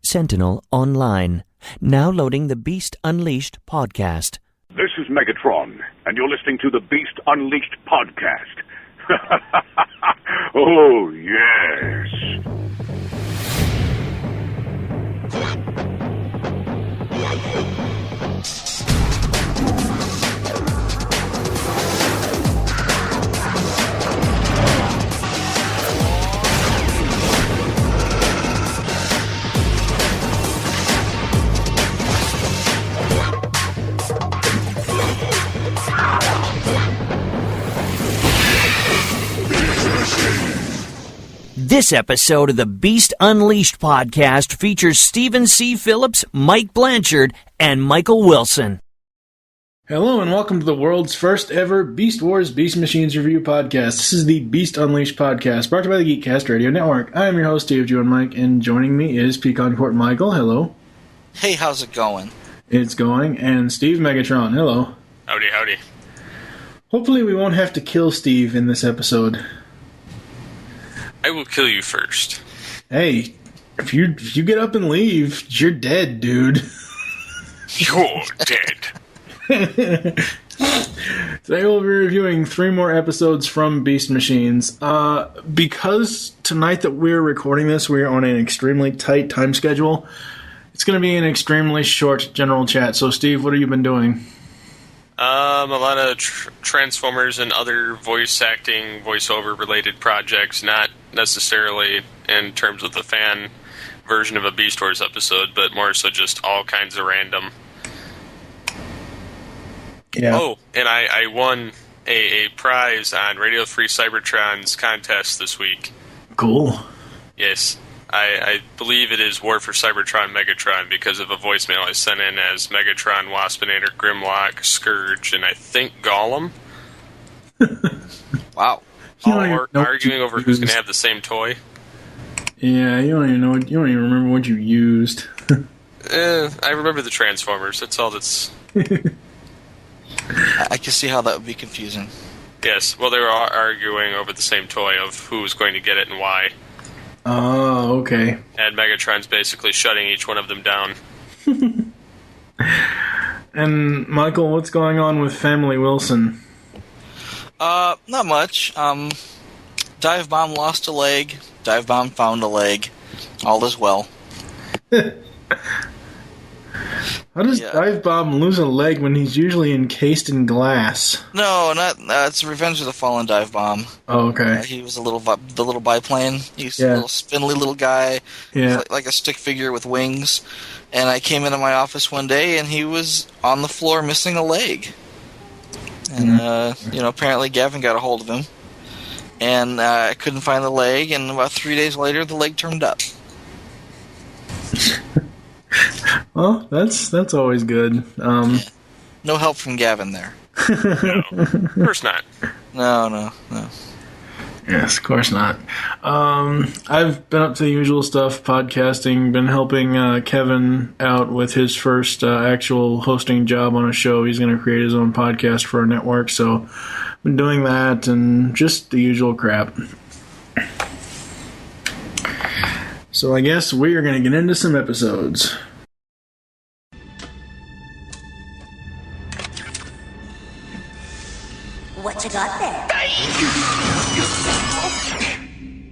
Sentinel Online. Now loading the Beast Unleashed podcast. This is Megatron, and you're listening to the Beast Unleashed podcast. Oh, yes. This episode of the Beast Unleashed podcast features Stephen C. Phillips, Mike Blanchard, and Michael Wilson. Hello and welcome to the world's first ever Beast Wars Beast Machines review podcast. This is the Beast Unleashed podcast, brought to you by the Geekcast Radio Network. I am your host, Steve, Joe, and Mike, and joining me is Pecan Court Michael. Hello. Hey, how's it going? It's going. And Steve Megatron. Hello. Howdy, howdy. Hopefully we won't have to kill Steve in this episode. I will kill you first. Hey, if you get up and leave, you're dead, dude. You're dead. Today we'll be reviewing 3 more episodes from Beast Machines. Because tonight that we're recording this, we're on an extremely tight time schedule. It's going to be an extremely short general chat. So, Steve, what have you been doing? A lot of Transformers and other voice acting, voiceover related projects, not necessarily in terms of the fan version of a Beast Wars episode, but more so just all kinds of random. Yeah. Oh, and I won a prize on Radio Free Cybertron's contest this week. Cool. Yes. I believe it is War for Cybertron Megatron because of a voicemail I sent in as Megatron, Waspinator, Grimlock, Scourge, and I think Gollum. Wow. All arguing over who's going to have the same toy. Yeah, you don't even remember what you used. I remember the Transformers. That's all that's... I can see how that would be confusing. Yes, well, they were arguing over the same toy of who was going to get it and why. Oh, okay. And Megatron's basically shutting each one of them down. And, Michael, what's going on with Family Wilson? Not much. Dive Bomb lost a leg. Dive Bomb found a leg. All is well. How does Dive Bomb lose a leg when he's usually encased in glass? No, it's Revenge of the Fallen Dive Bomb. Oh, okay. He was the little biplane. He's a little spindly little guy. Yeah. Like a stick figure with wings. And I came into my office one day and he was on the floor missing a leg. And, apparently Gavin got a hold of him. And I couldn't find the leg, and about 3 days later, the leg turned up. Well, that's always good. No help from Gavin there. No, of course not. No. Yes, of course not. I've been up to the usual stuff, podcasting, been helping Kevin out with his first actual hosting job on a show. He's going to create his own podcast for our network, so I've been doing that and just the usual crap. So I guess we are going to get into some episodes. What you got there?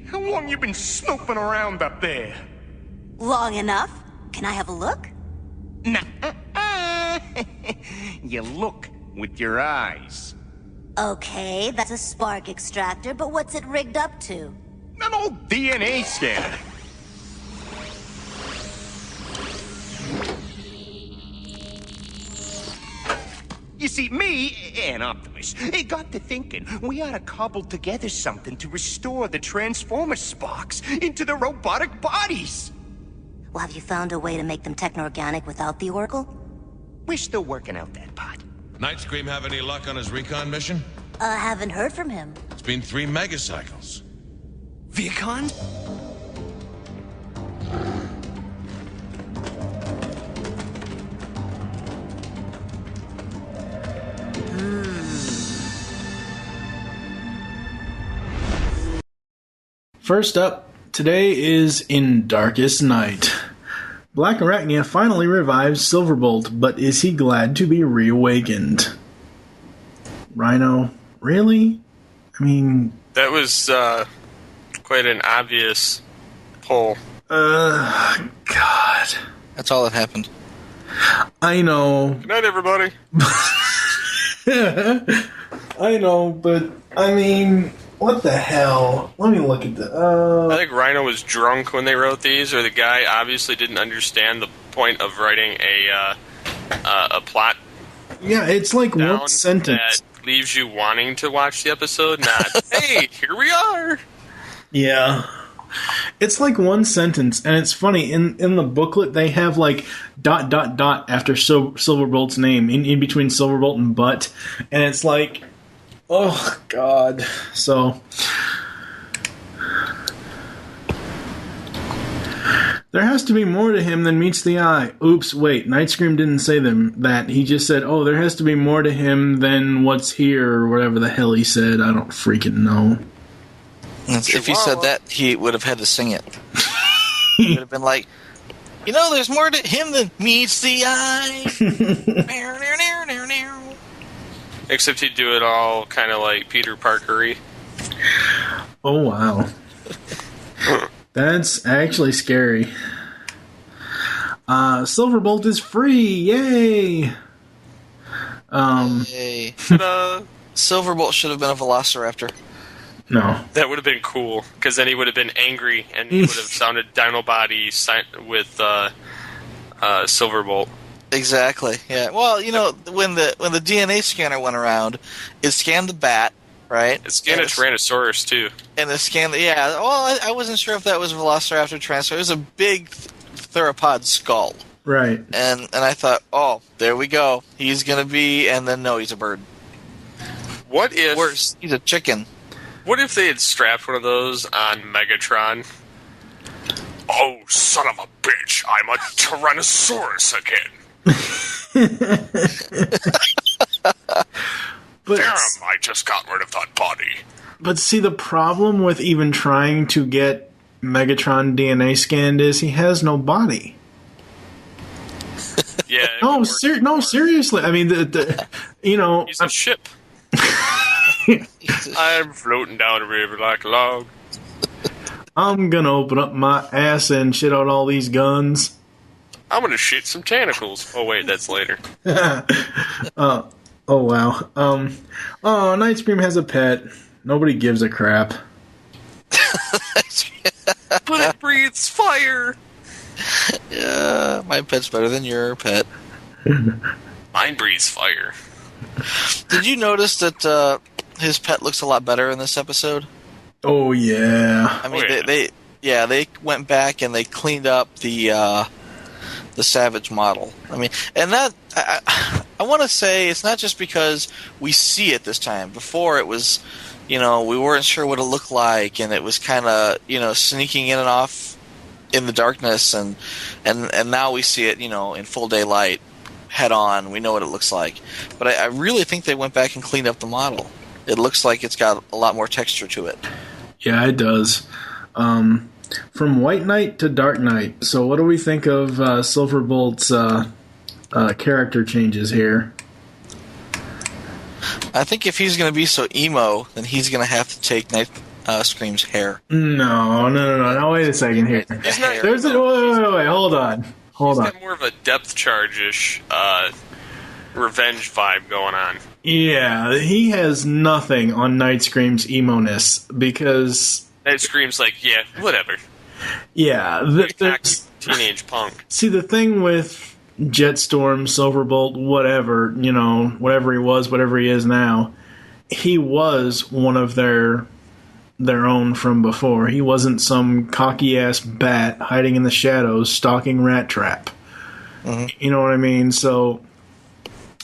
How long you been snooping around up there? Long enough. Can I have a look? Nah. You look with your eyes. Okay, that's a spark extractor, but what's it rigged up to? An old DNA scanner. You see, me and Optimus, it got to thinking we ought to cobble together something to restore the Transformer sparks into the robotic bodies. Well, have you found a way to make them techno-organic without the Oracle? We're still working out that part. Nightscream have any luck on his recon mission? Haven't heard from him. It's been 3 megacycles. Viacon? First up, today is In Darkest Night. Black Arachnia finally revives Silverbolt, but is he glad to be reawakened? Rhino, really? I mean... That was quite an obvious pull. God. That's all that happened. I know. Good night, everybody. I know, but, I mean, what the hell? Let me look at the... I think Rhino was drunk when they wrote these, or the guy obviously didn't understand the point of writing a plot. Yeah, it's like down one sentence. That leaves you wanting to watch the episode, not, hey, here we are. Yeah. It's like one sentence, and it's funny, in the booklet they have like ... after Silverbolt's name, in between Silverbolt and Butt, and it's like, oh god. So there has to be more to him than meets the eye. Oops, wait, Nightscream didn't say that. He just said, oh, there has to be more to him than what's here, or whatever the hell he said. I don't freaking know. If he said that, he would have had to sing it. He would have been like, there's more to him than meets the eye. Except he'd do it all kind of like Peter Parker-y. Oh, wow. That's actually scary. Silverbolt is free! Yay! Hey. Silverbolt should have been a velociraptor. No. That would have been cool, because then he would have been angry, and he would have sounded Dinobody with Silverbolt. Exactly. Yeah. Well, when the DNA scanner went around, it scanned the bat, right? It scanned a Tyrannosaurus too. And it scanned. Yeah. Well, I wasn't sure if that was a Velociraptor Tyrannosaurus. It was a big theropod skull. Right. And I thought, oh, there we go. He's gonna be, and then no, he's a bird. What if? Worse, he's a chicken. What if they had strapped one of those on Megatron? Oh, son of a bitch! I'm a Tyrannosaurus again. But, Damn, I just got rid of that body. But see, the problem with even trying to get Megatron DNA scanned is he has no body. Yeah. No, seriously. I mean, he's a ship. I'm floating down a river like a log. I'm gonna open up my ass and shit out all these guns. I'm gonna shit some tentacles. Oh wait, that's later. Oh wow. Nightscream has a pet. Nobody gives a crap. But it breathes fire. Yeah, my pet's better than your pet. Mine breathes fire. Did you notice that his pet looks a lot better in this episode? Oh yeah. I mean, they went back and they cleaned up the Savage model. I mean, and that I want to say it's not just because we see it this time. Before it was, we weren't sure what it looked like, and it was kind of sneaking in and off in the darkness, and now we see it in full daylight, head on. We know what it looks like, but I really think they went back and cleaned up the model. It looks like it's got a lot more texture to it. Yeah, it does. From White Knight to Dark Knight. So what do we think of Silverbolt's character changes here? I think if he's going to be so emo, then he's going to have to take Nightscream's hair. No, wait a second here. He's not, Wait, hold on. He's got more of a depth charge-ish revenge vibe going on. Yeah, he has nothing on Nightscream's emo-ness, because... Nightscream's like, yeah, whatever. Yeah. Teenage punk. See, the thing with Jetstorm, Silverbolt, whatever, whatever he was, whatever he is now, he was one of their own from before. He wasn't some cocky-ass bat hiding in the shadows stalking Rat Trap. Mm-hmm. You know what I mean? So...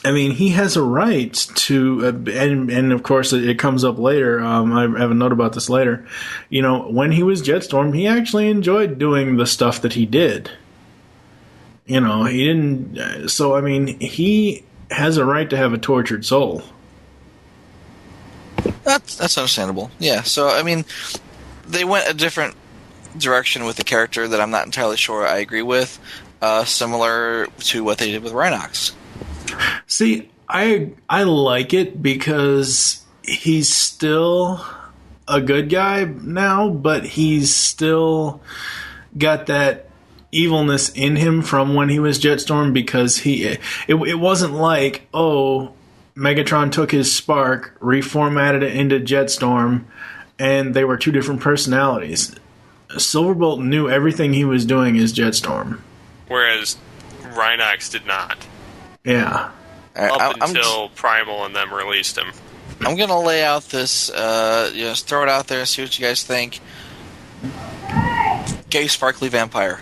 he has a right to, and of course it comes up later. I have a note about this later. When he was Jetstorm, he actually enjoyed doing the stuff that he did. He didn't. So he has a right to have a tortured soul. That's understandable. Yeah. So they went a different direction with the character that I'm not entirely sure I agree with. similar to what they did with Rhinox. See, I like it because he's still a good guy now, but he's still got that evilness in him from when he was Jetstorm, because it wasn't like, oh, Megatron took his spark, reformatted it into Jetstorm, and they were two different personalities. Silverbolt knew everything he was doing as Jetstorm. Whereas Rhinox did not. Yeah. Until Primal and them released him. I'm going to lay out this, just throw it out there, see what you guys think. Gay sparkly vampire.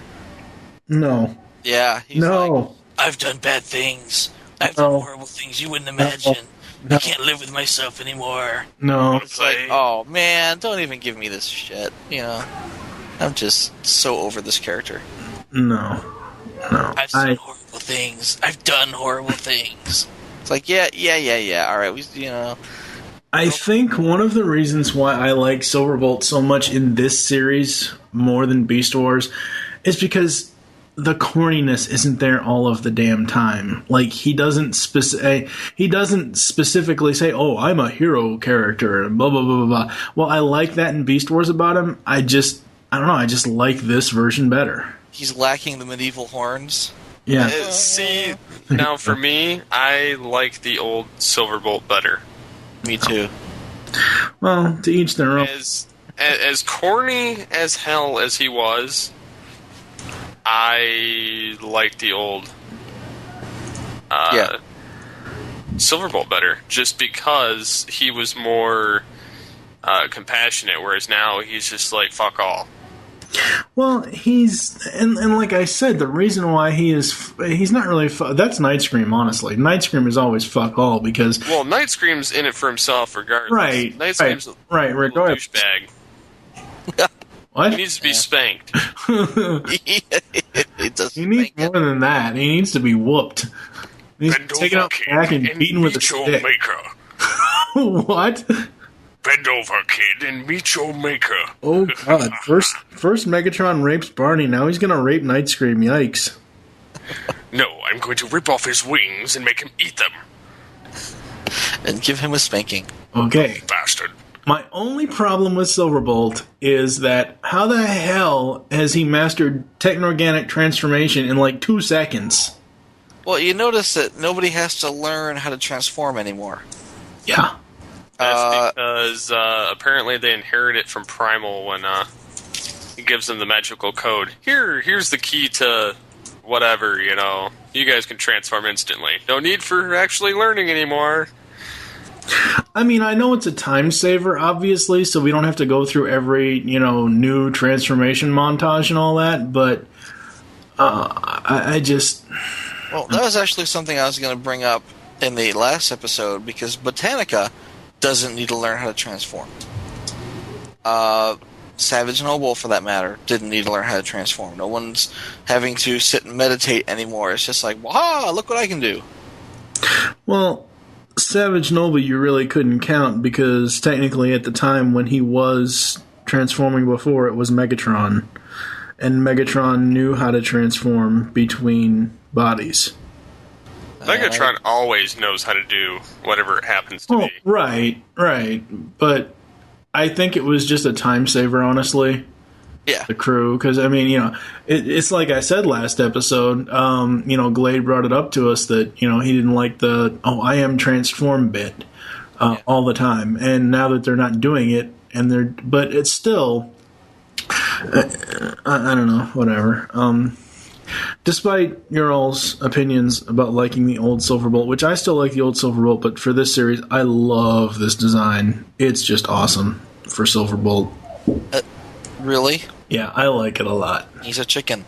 No. Yeah. He's no. Like, I've done bad things. I've done horrible things you wouldn't imagine. No. I can't live with myself anymore. No. It's like, oh man, don't even give me this shit. You know, I'm just so over this character. No. I've done horrible things. I've done horrible things. It's like, yeah. All right, I think one of the reasons why I like Silverbolt so much in this series more than Beast Wars is because the corniness isn't there all of the damn time. Like, he doesn't specifically say, "Oh, I'm a hero character," and blah blah blah blah blah. Well, I like that in Beast Wars about him. I don't know. I just like this version better. He's lacking the medieval horns. Yeah. See, now for me, I like the old Silverbolt better. Me too. Well, to each their own. As corny as hell as he was, I like the old Silverbolt better, just because he was more compassionate, whereas now he's just like, fuck all. Well, and like I said, the reason why he's not really that's Nightscream, honestly. Nightscream is always fuck all, because... Well, Nightscream's in it for himself regardless. Right. Nightscream's a douchebag. What? He needs to be spanked. He needs more than that. He needs to be whooped. He's taken out back and beaten with a stick. What? Bend over, kid, and meet your maker. Oh, God. First Megatron rapes Barney, now he's gonna rape Nightscream. Yikes. No, I'm going to rip off his wings and make him eat them. And give him a spanking. Okay. Bastard. My only problem with Silverbolt is that how the hell has he mastered techno-organic transformation in like 2 seconds? Well, you notice that nobody has to learn how to transform anymore. Yeah. That's because apparently they inherit it from Primal when he gives them the magical code. Here's the key to whatever, You guys can transform instantly. No need for actually learning anymore. I mean, I know it's a time saver, obviously, so we don't have to go through every, new transformation montage and all that, but I just... Well, that was actually something I was going to bring up in the last episode, because Botanica doesn't need to learn how to transform. Savage Noble, for that matter, didn't need to learn how to transform. No one's having to sit and meditate anymore. It's just like, wow, look what I can do. Well, Savage Noble you really couldn't count, because technically at the time when he was transforming before, it was Megatron. And Megatron knew how to transform between bodies. Megatron always knows how to do whatever it happens to be. Right. But I think it was just a time saver, honestly. Yeah. The crew, because, I mean, it's like I said last episode, Glade brought it up to us that, he didn't like the, I am transform bit all the time. And now that they're not doing it, but it's still, I don't know, whatever. Despite your all's opinions about liking the old Silverbolt, which I still like the old Silverbolt, but for this series, I love this design. It's just awesome for Silverbolt. Really? Yeah, I like it a lot. He's a chicken.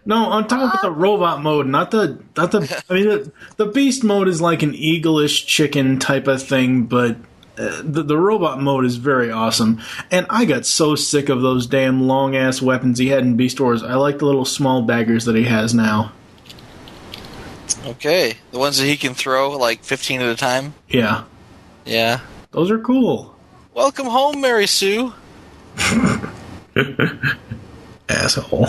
No, I'm talking about the robot mode, not the. I mean, the beast mode is like an eagle-ish chicken type of thing, but the robot mode is very awesome. And I got so sick of those damn long-ass weapons he had in Beast Wars. I like the little small daggers that he has now. Okay. The ones that he can throw, like 15 at a time? Yeah. Yeah. Those are cool. Welcome home, Mary Sue. Asshole.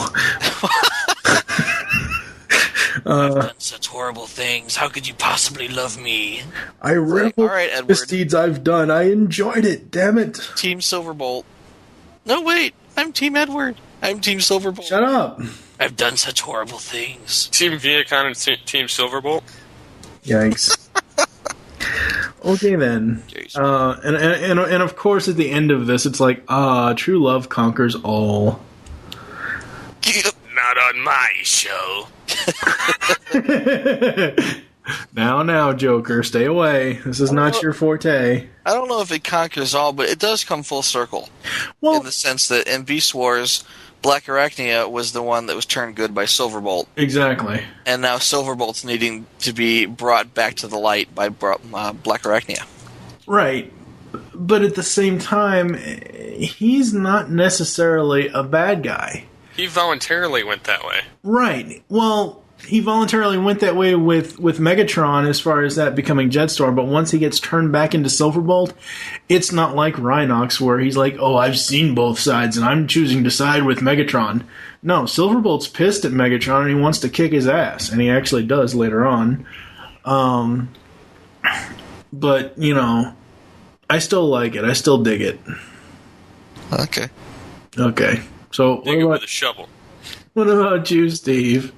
I've done such horrible things. How could you possibly love me? I revel all right, in Edward. misdeeds I've done. I enjoyed it. Damn it. Team Silverbolt. No, wait. I'm Team Edward. I'm Team Silverbolt. Shut up. I've done such horrible things. Team Viacon and Team Silverbolt. Yikes. Okay then. And of course at the end of this it's like, true love conquers all. Not on my show. Now, Joker, stay away. This is not your forte. I don't know if it conquers all, but it does come full circle. Well, in the sense that in Beast Wars, Black Arachnia was the one that was turned good by Silverbolt. Exactly. And now Silverbolt's needing to be brought back to the light by Black Arachnia. Right. But at the same time, he's not necessarily a bad guy. He voluntarily went that way. Right. Well, he voluntarily went that way with Megatron as far as that becoming Jetstorm, but once he gets turned back into Silverbolt, it's not like Rhinox where he's like, oh, I've seen both sides and I'm choosing to side with Megatron. No, Silverbolt's pissed at Megatron and he wants to kick his ass, and he actually does later on. But, you know, I still like it. I still dig it. Okay. So, Dig it with a shovel. What about you, Steve?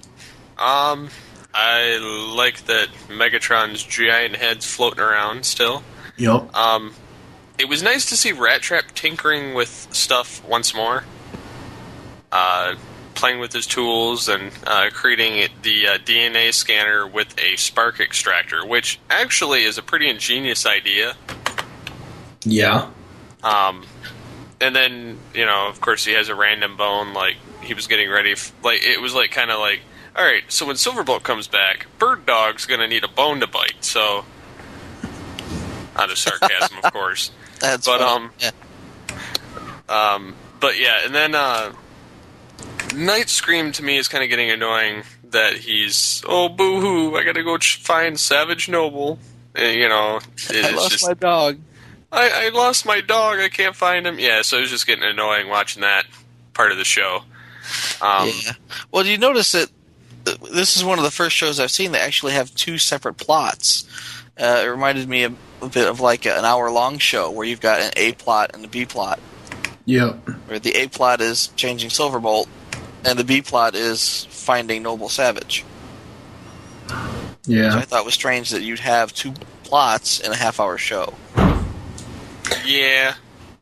I like that Megatron's giant head's floating around still. Yup. It was nice to see Rat Trap tinkering with stuff once more. Playing with his tools and creating the DNA scanner with a spark extractor, which actually is a pretty ingenious idea. Yeah. And then, you know, of course he has a random bone, like, he was getting ready, it was like, kind of like, alright, so when Silverbolt comes back, Bird Dog's gonna need a bone to bite, so... Out of sarcasm, of course. That's but, funny. Yeah. But yeah, and then, Nightscream to me is kind of getting annoying that he's, oh, boo-hoo, I gotta go find Savage Noble. You know, I lost my dog. I lost my dog, I can't find him. Yeah, so it was just getting annoying watching that part of the show. Yeah. Well, do you notice that this is one of the first shows I've seen that actually have two separate plots? It reminded me a bit of like an hour-long show where you've got an A plot and a B plot. Yep. Where the A plot is changing Silverbolt, and the B plot is finding Noble Savage. Yeah. Which I thought was strange that you'd have two plots in a half-hour show. Yeah.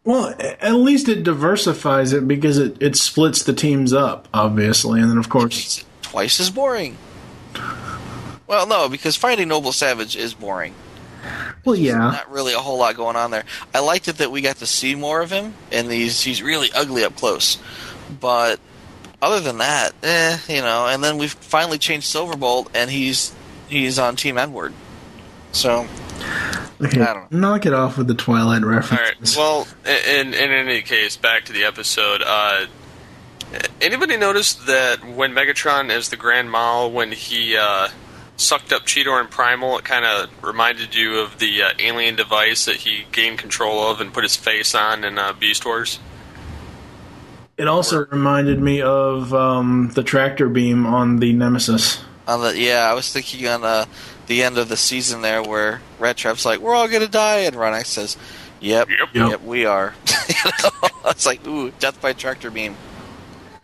Well, at least it diversifies it because it splits the teams up, obviously, and then of course... It's twice as boring. Well, no, because finding Noble Savage is boring. Well, yeah. Not really a whole lot going on there. I liked it that we got to see more of him, and he's really ugly up close. But other than that, you know, and then we've finally changed Silverbolt, and he's on Team Edward. So... Okay, I don't know. Knock it off with the Twilight references. Alright, well, in any case, back to the episode, anybody noticed that when Megatron is the Grand Mal, when he sucked up Cheetor and Primal, it kind of reminded you of the alien device that he gained control of and put his face on in Beast Wars? It also reminded me of the tractor beam on the Nemesis. I was thinking on the end of the season there where Rat Trap's like, we're all gonna die, and Rhinox says, yep, we are. You know? It's like, ooh, death by tractor beam.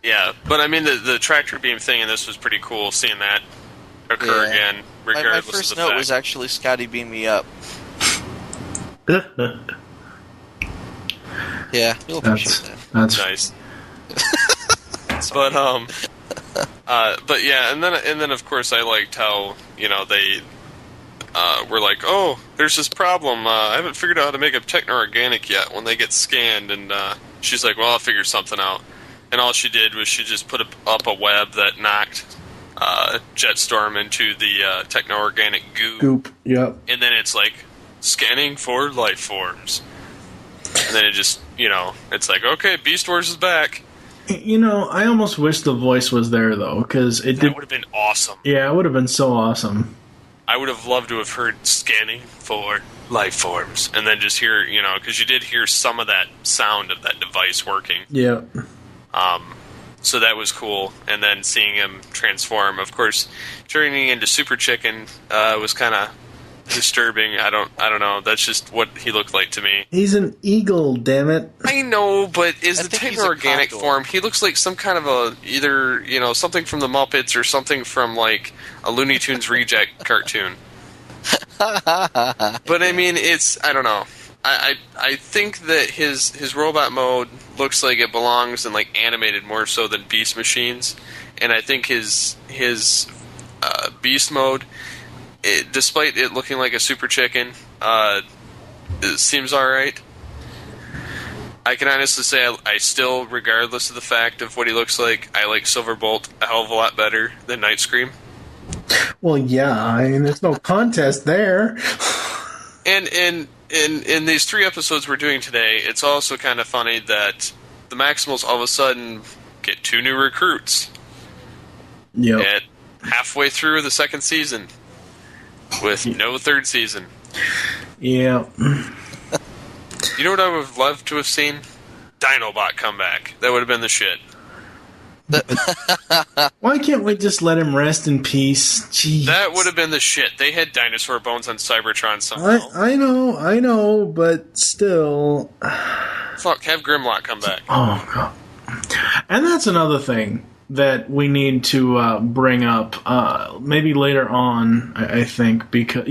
Yeah, but I mean, the tractor beam thing in this was pretty cool, seeing that occur again, regardless my first of the note fact. was actually Scotty beam me up. Yeah, you'll appreciate that. That's nice. But yeah, and then of course I liked how, you know, they were like, oh, there's this problem. I haven't figured out how to make a techno-organic yet when they get scanned, and she's like, well, I'll figure something out. And all she did was she just put up a web that knocked Jetstorm into the techno-organic goop. Yep. And then it's like scanning for life forms. And then it just, you know, it's like, okay, Beast Wars is back. You know, I almost wish the voice was there, though, because that would have been awesome. Yeah, it would have been so awesome. I would have loved to have heard scanning for life forms, and then just hear, you know, because you did hear some of that sound of that device working. Yeah. So that was cool. And then seeing him transform, of course, turning into Super Chicken was kind of disturbing. I don't know. That's just what he looked like to me. He's an eagle, damn it. I know, but is the think type he's of a organic condor. form? He looks like some kind of either something from the Muppets or something from like a Looney Tunes reject cartoon. But I mean, I don't know. I think that his robot mode looks like it belongs in like animated more so than Beast Machines, and I think his Beast mode, despite it looking like a Super Chicken, it seems all right. I can honestly say I still, regardless of the fact of what he looks like, I like Silverbolt a hell of a lot better than Nightscream. Well, yeah, I mean, there's no contest there. And in these 3 episodes we're doing today, it's also kind of funny that the Maximals all of a sudden get 2 new recruits. Yep. At halfway through the 2nd season, with no 3rd season. Yeah. You know what I would have loved to have seen? Dinobot come back. That would have been the shit. Why can't we just let him rest in peace? Jeez. That would have been the shit. They had dinosaur bones on Cybertron somehow. I know, but still. Fuck, have Grimlock come back. Oh, God. And that's another thing that we need to bring up, maybe later on, I think, because,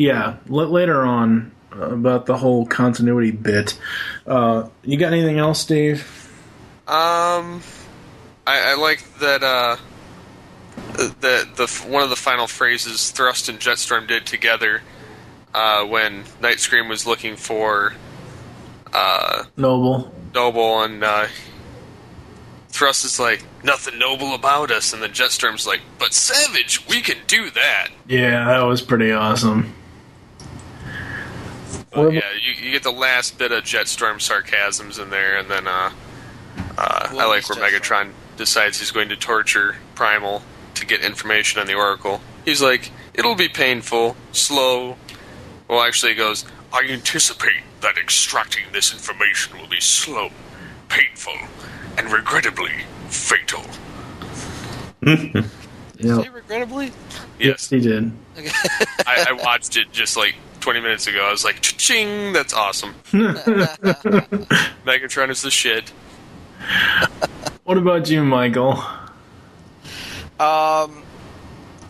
later on, about the whole continuity bit. You got anything else, Steve? I like that one of the final phrases Thrust and Jetstorm did together when Nightscream was looking for Noble, and Thrust is like, nothing noble about us, and then Jetstorm's like, but Savage, we can do that. Yeah, that was pretty awesome. Yeah, you get the last bit of Jetstorm sarcasms in there, and then I like where Megatron decides he's going to torture Primal to get information on the Oracle. He's like, it'll be painful, slow. Well, actually he goes, I anticipate that extracting this information will be slow, painful, and regrettably fatal. Yep. Say regrettably? Yes, he did. I watched it just like 20 minutes ago. I was like, cha-ching, that's awesome. Megatron is the shit. What about you, Michael?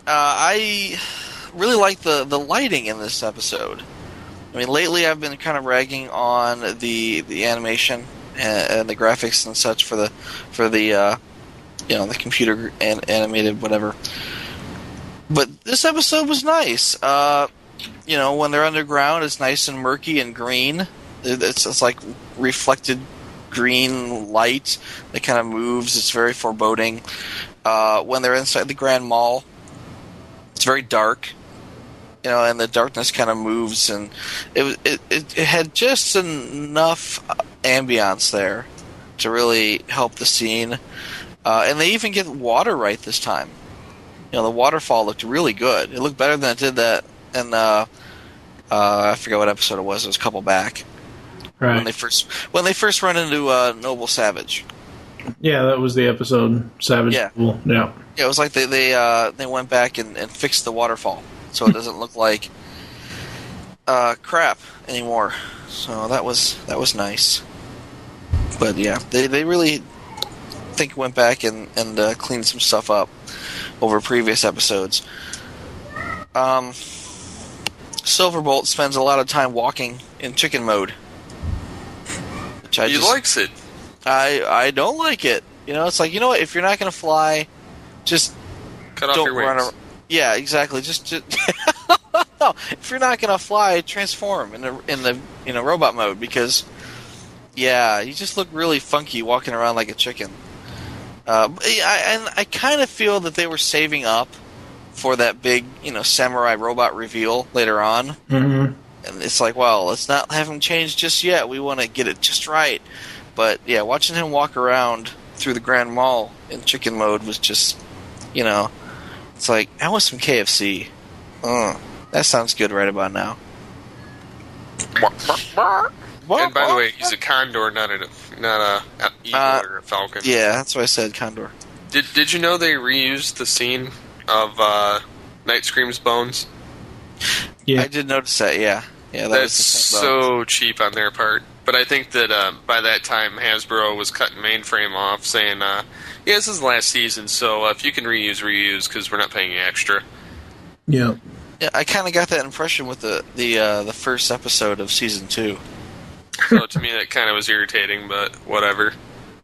I really like the lighting in this episode. I mean, lately I've been kind of ragging on the animation and the graphics and such for the the computer animated whatever. But this episode was nice. When they're underground, it's nice and murky and green. It's like reflected green light that kind of moves. It's very foreboding. When they're inside the Grand Mall, it's very dark. And the darkness kind of moves, and it had just enough ambiance there to really help the scene. And they even get water right this time. The waterfall looked really good. It looked better than it did that in I forget what episode it was. It was a couple back. Right. When they first run into Noble Savage. Yeah, that was the episode. Savage. Yeah. Cool. Yeah. Yeah, it was like they went back and fixed the waterfall, so it doesn't look like crap anymore. So that was nice. But yeah, they really went back and cleaned some stuff up over previous episodes. Silverbolt spends a lot of time walking in chicken mode. He likes it. I don't like it. It's like, what? If you're not going to fly, just cut off your wings. Yeah, exactly. Just no. If you're not going to fly, transform in the robot mode, because you just look really funky walking around like a chicken. I kind of feel that they were saving up for that big, samurai robot reveal later on. Mm-hmm. And it's like, well, let's not have him change just yet. We want to get it just right. But yeah, watching him walk around through the Grand Mall in chicken mode was just, it's like, I want some KFC. That sounds good right about now. And by the way, he's a condor, not a eagle or a falcon. Yeah, that's why I said condor. Did you know they reused the scene of Nightscream's bones? Yeah, I did notice that. Yeah, that that's was the same so bones. cheap on their part. But I think that by that time Hasbro was cutting Mainframe off, saying, "Yeah, this is the last season, so if you can reuse, because we're not paying you extra." Yeah. Yeah, I kind of got that impression with the first episode of season 2. So to me, that kind of was irritating, but whatever.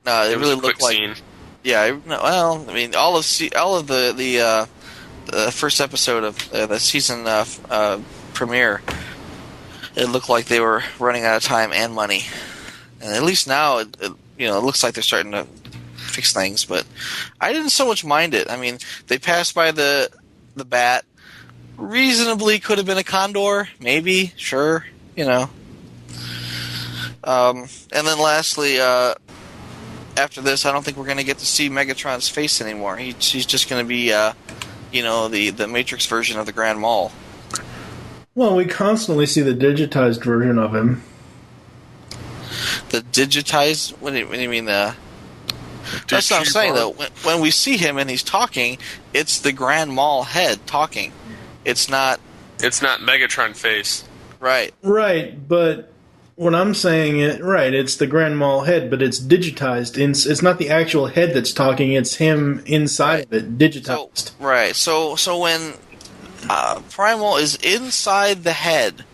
No, it was really a quick looked like. scene. Yeah, well, I mean, all of the first episode of the season premiere, it looked like they were running out of time and money. And at least now, it looks like they're starting to fix things. But I didn't so much mind it. I mean, they passed by the bat. Reasonably could have been a condor, maybe, sure, And then lastly, after this, I don't think we're going to get to see Megatron's face anymore. He's just going to be, the Matrix version of the Grand Mall. Well, we constantly see the digitized version of him. The digitized? What do you mean? That's what I'm saying, though. When we see him and he's talking, it's the Grand Mall head talking. It's not Megatron face. Right. Right, but when I'm saying it's the Grand Mall head, but it's digitized. It's not the actual head that's talking, it's him inside of it, digitized. So when Primal is inside the head,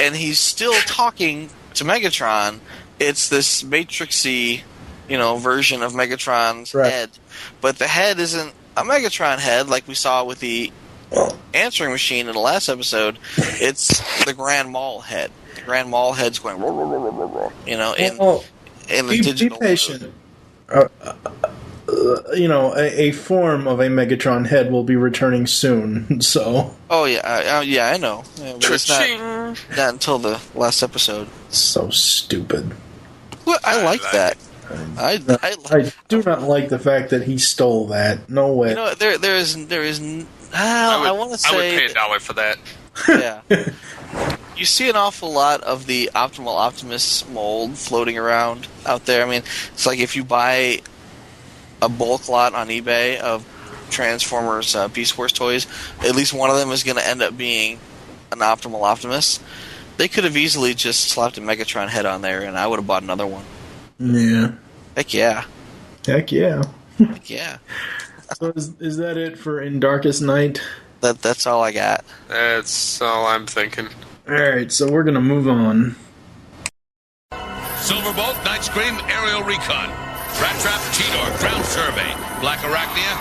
and he's still talking to Megatron, it's this Matrixy, version of Megatron's head. But the head isn't a Megatron head like we saw with the answering machine in the last episode. It's the Grand Mall head. The Grand Mall head's going, in the digital. Be patient. A form of a Megatron head will be returning soon. So. Oh yeah, I know. Yeah, but it's not until the last episode. So stupid. Well, I like that. I do not like the fact that he stole that. No way. There is. I want to say I would pay $1 for that. Yeah. You see an awful lot of the Optimal Optimus mold floating around out there. I mean, it's like if you buy a bulk lot on eBay of Transformers Beast Wars toys, at least one of them is going to end up being an Optimal Optimus. They could have easily just slapped a Megatron head on there, and I would have bought another one. Yeah. Heck yeah. Heck yeah. Heck yeah. So is that it for In Darkest Night? That's all I got. That's all I'm thinking. Alright, so we're gonna move on. Silverbolt, Nightscream, aerial recon. Rat Trap, Cheetor, ground survey. Black Arachnia,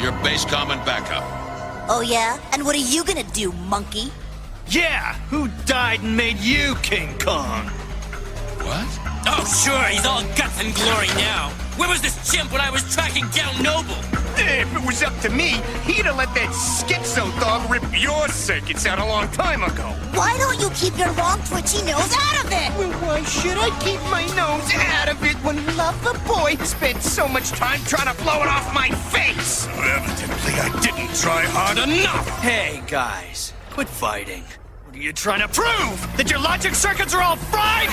your base comm and backup. Oh yeah? And what are you gonna do, monkey? Yeah! Who died and made you King Kong? What? Oh, sure, he's all guts and glory now. Where was this chimp when I was tracking down Noble? If it was up to me, he'd have let that schizo dog rip your circuits out a long time ago. Why don't you keep your long twitchy nose out of it? Well, why should I keep my nose out of it when lover boy spent so much time trying to blow it off my face? Evidently, I didn't try hard enough. Hey, guys, quit fighting. What are you trying to prove? That your logic circuits are all fried?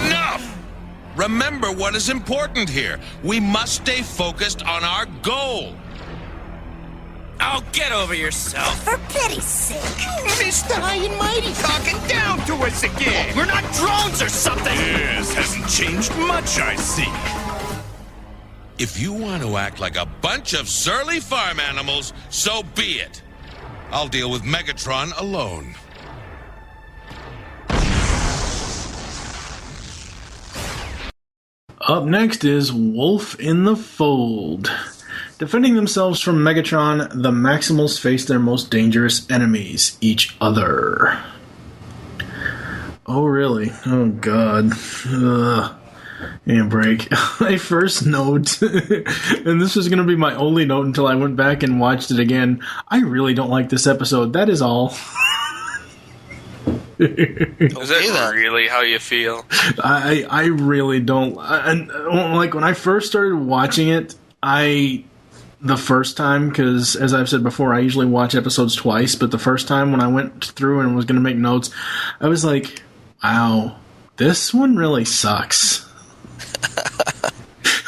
Enough! Remember what is important here. We must stay focused on our goal. Oh, get over yourself. For pity's sake. Mr. High and Mighty talking down to us again. We're not drones or something. Yes, hasn't changed much, I see. If you want to act like a bunch of surly farm animals, so be it. I'll deal with Megatron alone. Up next is Wolf in the Fold. Defending themselves from Megatron, the Maximals face their most dangerous enemies, each other. Oh, really? Oh, God. Break. My first note, and this was going to be my only note until I went back and watched it again. I really don't like this episode. That is all. Is that really how you feel? I really don't. Like when I first started watching it, the first time, because as I've said before, I usually watch episodes twice, but the first time when I went through and was going to make notes, I was like, wow, this one really sucks.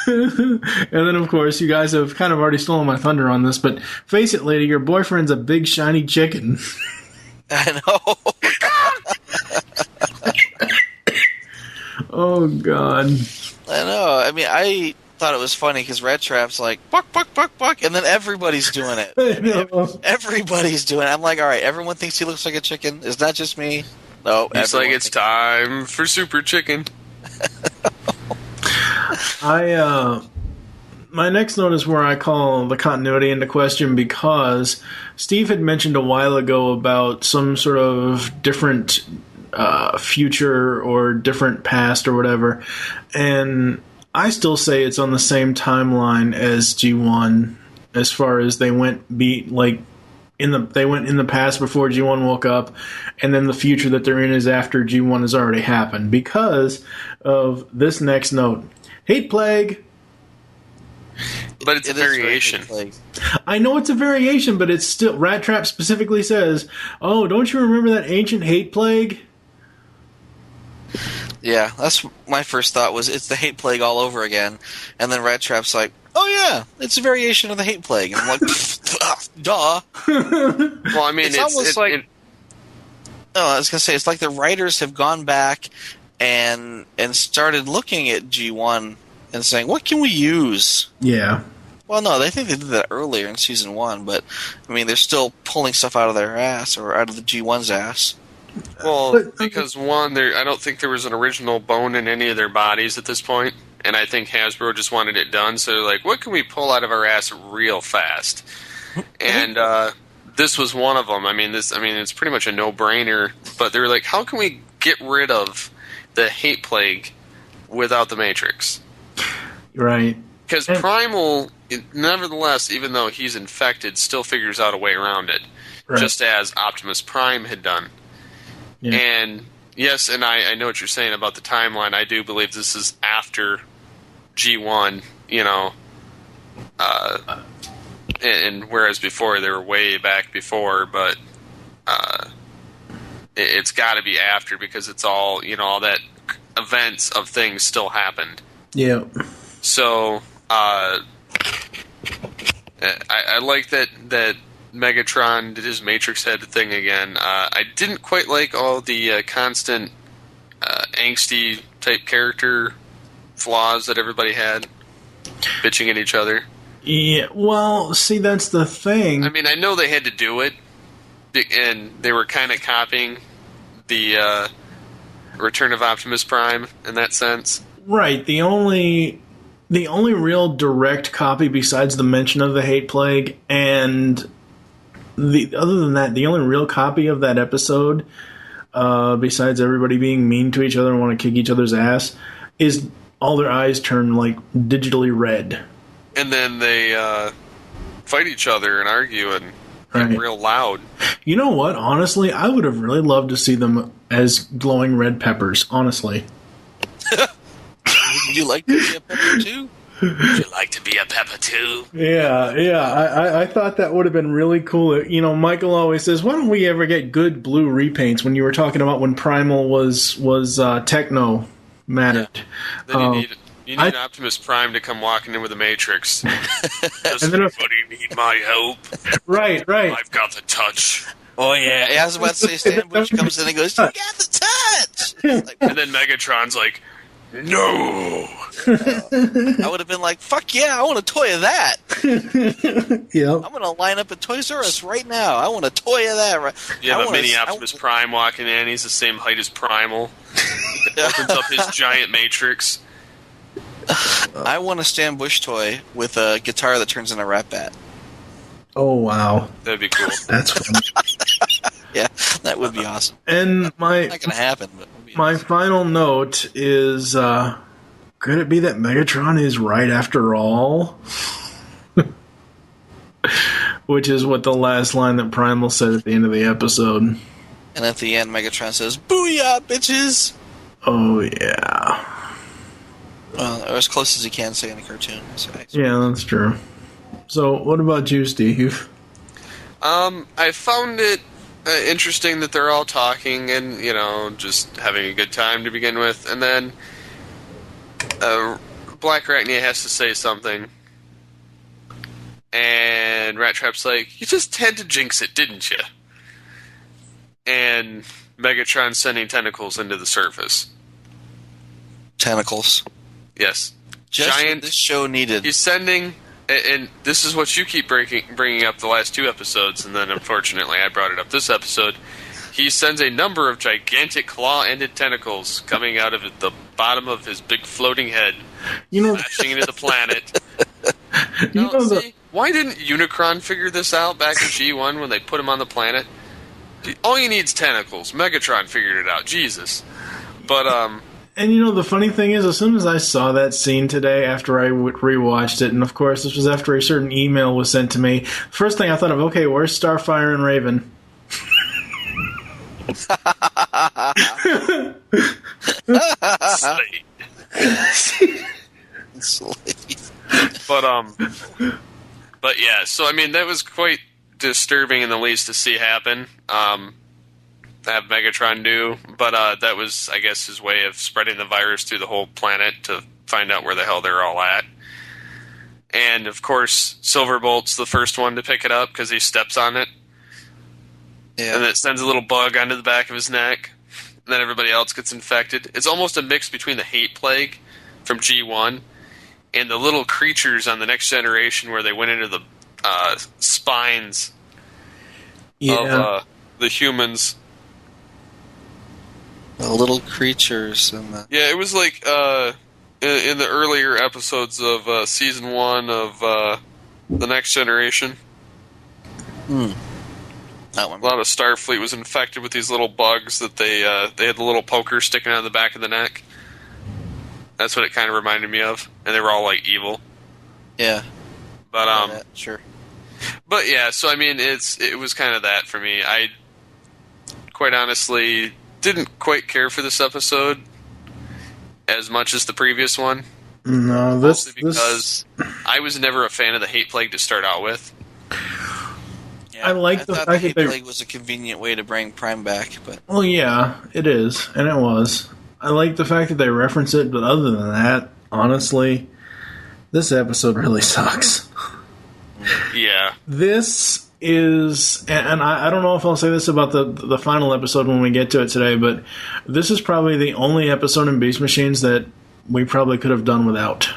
And then, of course, you guys have kind of already stolen my thunder on this, but face it, lady, your boyfriend's a big shiny chicken. I know. Oh, God. I know. I mean, I thought it was funny because Rat Trap's like, buck, buck, buck, buck, and then everybody's doing it. I know. Everybody's doing it. I'm like, all right, everyone thinks he looks like a chicken. It's not just me. No, it's like it's time for Super Chicken. My next note is where I call the continuity into question because Steve had mentioned a while ago about some sort of different future or different past or whatever, and I still say it's on the same timeline as G1 as far as they went in the past before G1 woke up, and then the future that they're in is after G1 has already happened because of this next note. Hate plague. But it's a variation. I know it's a variation, but it's still... Rat Trap specifically says, oh, don't you remember that ancient hate plague? Yeah, that's my first thought was it's the hate plague all over again. And then Rat Trap's like, oh yeah, it's a variation of the hate plague. And I'm like, duh. Well, I mean, it's almost like... No, I was going to say, it's like the writers have gone back and started looking at G1 and saying, what can we use? Yeah. Well, no, they think they did that earlier in Season 1, but, I mean, they're still pulling stuff out of their ass, or out of the G1's ass. Well, because, one, I don't think there was an original bone in any of their bodies at this point, and I think Hasbro just wanted it done, so they're like, what can we pull out of our ass real fast? And this was one of them. I mean, it's pretty much a no-brainer, but they were like, how can we get rid of the hate plague without the Matrix? Right. Because Primal, nevertheless, even though he's infected, still figures out a way around it, just as Optimus Prime had done. Yeah. And yes, and I know what you're saying about the timeline. I do believe this is after G1, and whereas before they were way back before, but it's got to be after because it's all all that events of things still happened. Yeah. So I like that Megatron did his Matrix head thing again. I didn't quite like all the constant angsty type character flaws that everybody had, bitching at each other. Yeah, well, see, that's the thing. I mean, I know they had to do it, and they were kind of copying the Return of Optimus Prime in that sense. Right. The only real direct copy besides the mention of the hate plague and other than that, the only real copy of that episode, besides everybody being mean to each other and want to kick each other's ass, is all their eyes turn like digitally red. And then they fight each other and argue and get real loud. You know what? Honestly, I would have really loved to see them as glowing red peppers, honestly. Would you like to be a pepper too? Would you like to be a pepper too? Yeah. I thought that would have been really cool. Michael always says, why don't we ever get good blue repaints when you were talking about when Primal was techno mattered. Yeah. Then you need Optimus Prime to come walking in with the Matrix. Does anybody need my help? Right. I've got the touch. Oh, yeah. I was about to say, Stan Bush comes in and goes, you got the touch! And then Megatron's like, no! I would have been like, fuck yeah, I want a toy of that! Yep. I'm going to line up at Toys R Us right now. I want a toy of that. You have a mini Optimus Prime walking in. He's the same height as Primal. Opens up his giant Matrix. I want a Stan Bush toy with a guitar that turns into a rap bat. Oh, wow. That'd be cool. That's fun. Yeah, that would be awesome. And not going to happen, but my final note is, could it be that Megatron is right after all? Which is what the last line that Primal said at the end of the episode. And at the end, Megatron says, "Booyah, bitches!" Oh, yeah. Well, or as close as he can say in a cartoon. So yeah, that's true. So, what about you, Steve? I found it interesting that they're all talking and, just having a good time to begin with. And then Black Arachnia has to say something. And Rat Trap's like, you just had to jinx it, didn't you? And Megatron's sending tentacles into the surface. Tentacles. Yes. Just Giant. This show needed. He's sending, and this is what you keep bringing up the last 2 episodes, and then unfortunately I brought it up this episode. He sends a number of gigantic claw-ended tentacles coming out of the bottom of his big floating head, flashing into the planet. Why didn't Unicron figure this out back in G1 when they put him on the planet? All you need is tentacles. Megatron figured it out. Jesus. But, And the funny thing is, as soon as I saw that scene today, after I rewatched it, and of course this was after a certain email was sent to me, first thing I thought of, okay, where's Starfire and Raven? But yeah, so I mean that was quite disturbing in the least to see happen. That Megatron knew, but that was, I guess, his way of spreading the virus through the whole planet to find out where the hell they're all at. And of course, Silverbolt's the first one to pick it up because he steps on it. Yeah. And it sends a little bug onto the back of his neck. And then everybody else gets infected. It's almost a mix between the Hate Plague from G1 and the little creatures on the Next Generation where they went into the spines of the humans. The little creatures. Yeah, it was like in the earlier episodes of Season 1 of the Next Generation. A lot of Starfleet was infected with these little bugs that they had the little poker sticking out of the back of the neck. That's what it kind of reminded me of, and they were all like evil. Yeah, but sure. But yeah, so I mean, it was kind of that for me. I quite honestly didn't quite care for this episode as much as the previous one. No, mostly because I was never a fan of the Hate Plague to start out with. Yeah, I like the fact that Hate Plague was a convenient way to bring Prime back, but well, yeah, it is, and it was. I like the fact that they reference it, but other than that, honestly, this episode really sucks. Yeah, this is, and I don't know if I'll say this about the final episode when we get to it today, but this is probably the only episode in Beast Machines that we probably could have done without.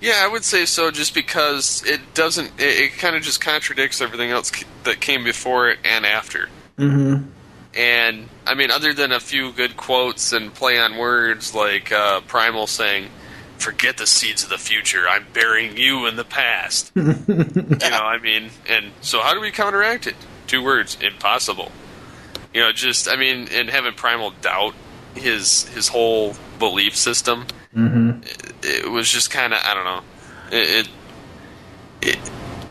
Yeah, I would say so, just because it doesn't. It kind of just contradicts everything else that came before it and after. Mm-hmm. And I mean, other than a few good quotes and play on words, like Primal saying, "Forget the seeds of the future. I'm burying you in the past." I mean, and so how do we counteract it? 2 words: impossible. And having Primal doubt his whole belief system. Mm-hmm. It was just kind of, I don't know.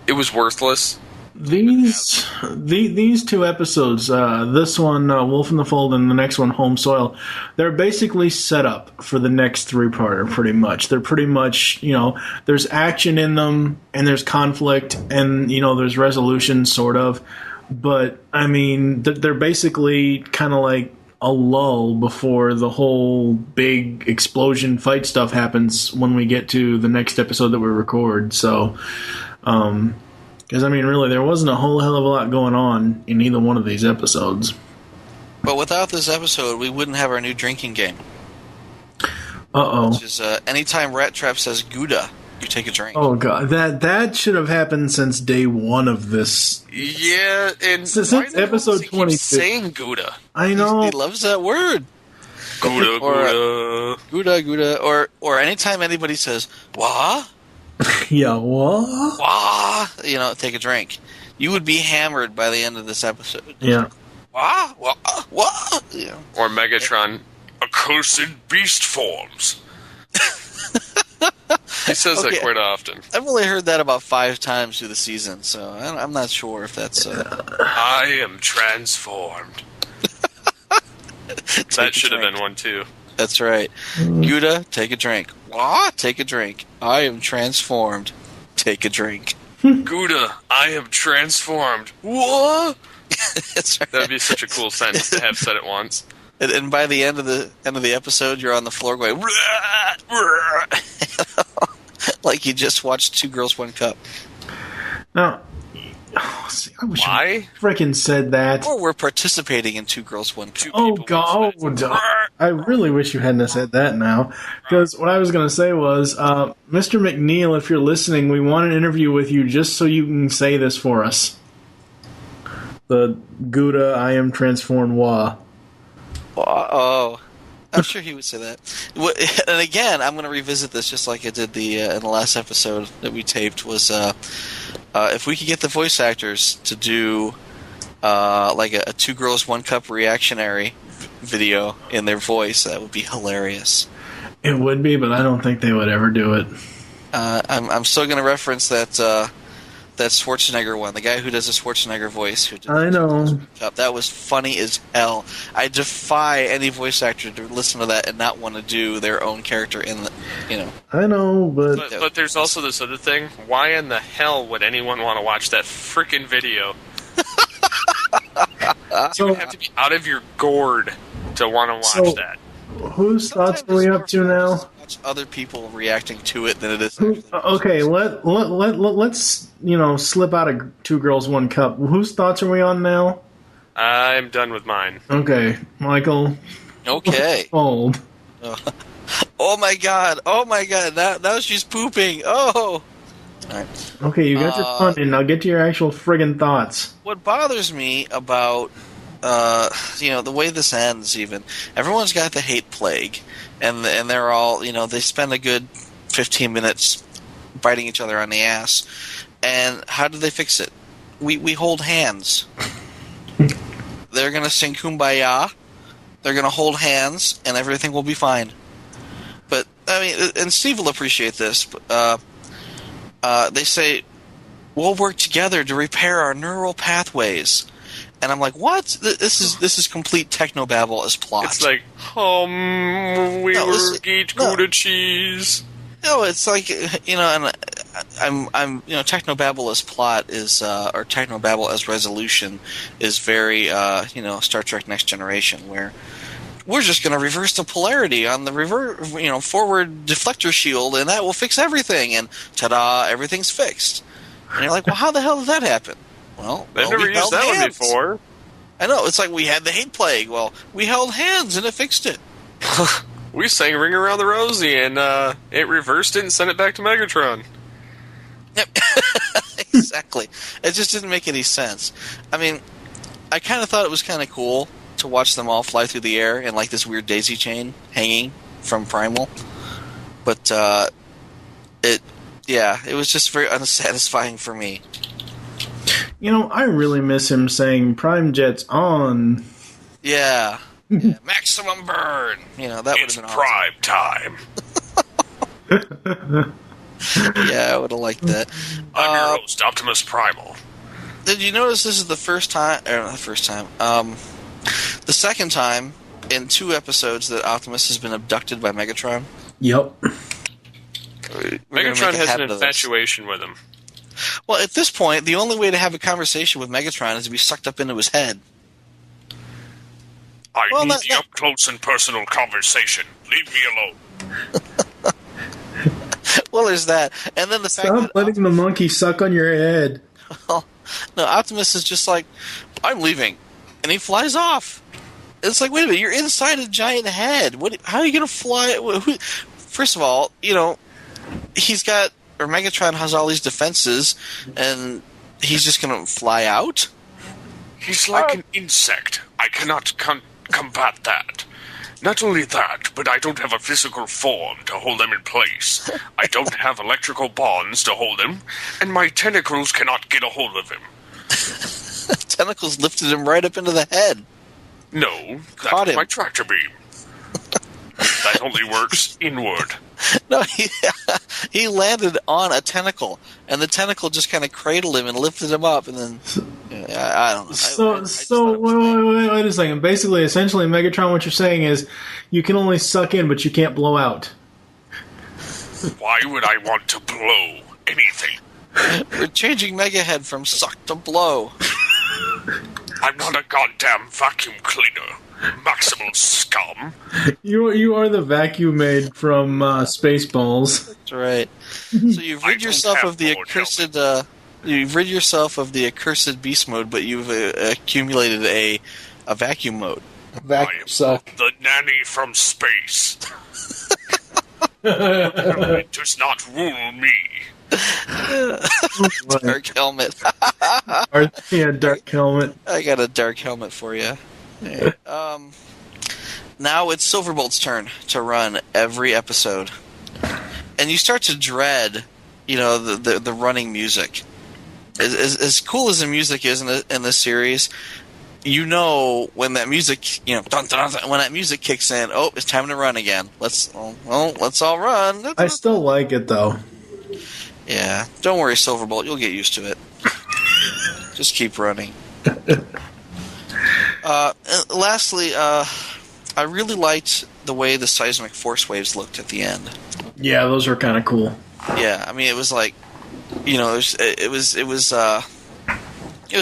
It was worthless. These 2 episodes, this one, Wolf in the Fold, and the next one, Home Soil, they're basically set up for the next 3-parter, pretty much. They're pretty much, there's action in them, and there's conflict, and, there's resolution, sort of. But, I mean, they're basically kind of like a lull before the whole big explosion fight stuff happens when we get to the next episode that we record. So, because, I mean, really, there wasn't a whole hell of a lot going on in either one of these episodes. But without this episode, we wouldn't have our new drinking game. Uh-oh. Which is, anytime Rat Trap says Gouda, you take a drink. Oh, God. That should have happened since day 1 of this. Yeah, and since episode 22. Saying Gouda. I know. He loves that word. Gouda, Gouda. Gouda, Gouda. Or anytime anybody says, wah? Yeah, what? Wah! Take a drink. You would be hammered by the end of this episode. Yeah. Wah! Wah! Wah! Or Megatron, accursed beast forms. He says that quite often. I've only heard that about 5 times through the season, so I'm not sure if that's... I am transformed. That should have been one, too. That's right. Gouda, take a drink. Wah, take a drink. I am transformed. Take a drink. Gouda, I am transformed. What? That's right. That would be such a cool sentence to have said it once. And by the end of the episode, you're on the floor going, like you just watched Two Girls, One Cup. Now, I wish Why? I frickin' said that. Or we're participating in Two Girls, One Cup. Oh, God. I really wish you hadn't said that now. Because what I was going to say was, Mr. McNeil, if you're listening, we want an interview with you just so you can say this for us. The Gouda, I am transformed, wah. Oh, I'm sure he would say that. And again, I'm going to revisit this just like I did in the last episode that we taped. Was if we could get the voice actors to do like a Two Girls, One Cup reactionary video in their voice, that would be hilarious. It would be, but I don't think they would ever do it. I'm still going to reference that Schwarzenegger one, the guy who does the Schwarzenegger voice. I know. That was funny as hell. I defy any voice actor to listen to that and not want to do their own character in the, I know, But there's also this other thing. Why in the hell would anyone want to watch that freaking video? You would have to be out of your gourd to want to watch that. Whose thoughts are we up to now? Other people reacting to it than it is. Okay, let's slip out of Two Girls, One Cup. Whose thoughts are we on now? I'm done with mine. Okay, Michael. Okay. Old. Oh my god! Now she's pooping. Oh. All right. Okay, you got your fun in. Now get to your actual friggin' thoughts. What bothers me about the way this ends, even everyone's got the hate plague, and they're all they spend a good 15 minutes biting each other on the ass. And how do they fix it? We hold hands. They're gonna sing Kumbaya. They're gonna hold hands, and everything will be fine. But I mean, and Steve will appreciate this. They say we'll work together to repair our neural pathways. And I'm like, what? This is complete technobabble as plot. It's like, we eat Gouda cheese. No, it's like, and I'm technobabble as plot is, or technobabble as resolution is very, Star Trek Next Generation, where we're just going to reverse the polarity on the forward deflector shield, and that will fix everything. And ta-da, everything's fixed. And you're like, well, how the hell did that happen? Well, They've never used that one before. I know, it's like we had the hate plague. Well, we held hands and it fixed it. We sang Ring Around the Rosie, and it reversed it and sent it back to Megatron. Yep. Exactly. It just didn't make any sense. I mean, I kind of thought it was kind of cool to watch them all fly through the air in like this weird daisy chain hanging from Primal. But it was just very unsatisfying for me. I really miss him saying "Prime Jet's on." Yeah. Maximum burn. That would have been prime time. Yeah, I would have liked that. I'm your host, Optimus Primal. Did you notice this is the first time? Or not the first time. The second time in 2 episodes that Optimus has been abducted by Megatron. Yep. Megatron has an infatuation with him. Well, at this point, the only way to have a conversation with Megatron is to be sucked up into his head. I need the up-close and personal conversation. Leave me alone. Well, there's that. And then the fact that... Stop letting the monkey suck on your head. Well, no, Optimus is just like, I'm leaving. And he flies off. It's like, wait a minute, you're inside a giant head. How are you going to fly? First of all, he's got... Or Megatron has all these defenses, and he's just going to fly out? He's like an insect. I cannot combat that. Not only that, but I don't have a physical form to hold him in place. I don't have electrical bonds to hold him, and my tentacles cannot get a hold of him. Tentacles lifted him right up into the head. No, that's my tractor beam. That only works inward. No, he landed on a tentacle, and the tentacle just kind of cradled him and lifted him up, and then I don't know. So wait a second. Basically, essentially, Megatron, what you're saying is you can only suck in, but you can't blow out. Why would I want to blow anything? We're changing Megahead from suck to blow. I'm not a goddamn vacuum cleaner. Maximal scum. You are the vacuum made from Spaceballs. That's right. So you've rid yourself of the accursed. You've rid yourself of the accursed beast mode, but you've accumulated a vacuum mode. Vacuum suck. The nanny from space. It does not rule me. Dark helmet. Dark helmet. I got a dark helmet for you. Now it's Silverbolt's turn to run every episode, and you start to dread, the running music. As cool as the music is in this series, when that music, dun, dun, dun, when that music kicks in, it's time to run again. Let's all run. I still like it though. Yeah, don't worry, Silverbolt. You'll get used to it. Just keep running. Lastly, I really liked the way the seismic force waves looked at the end. Yeah, those were kind of cool. Yeah, I mean, it was like, it was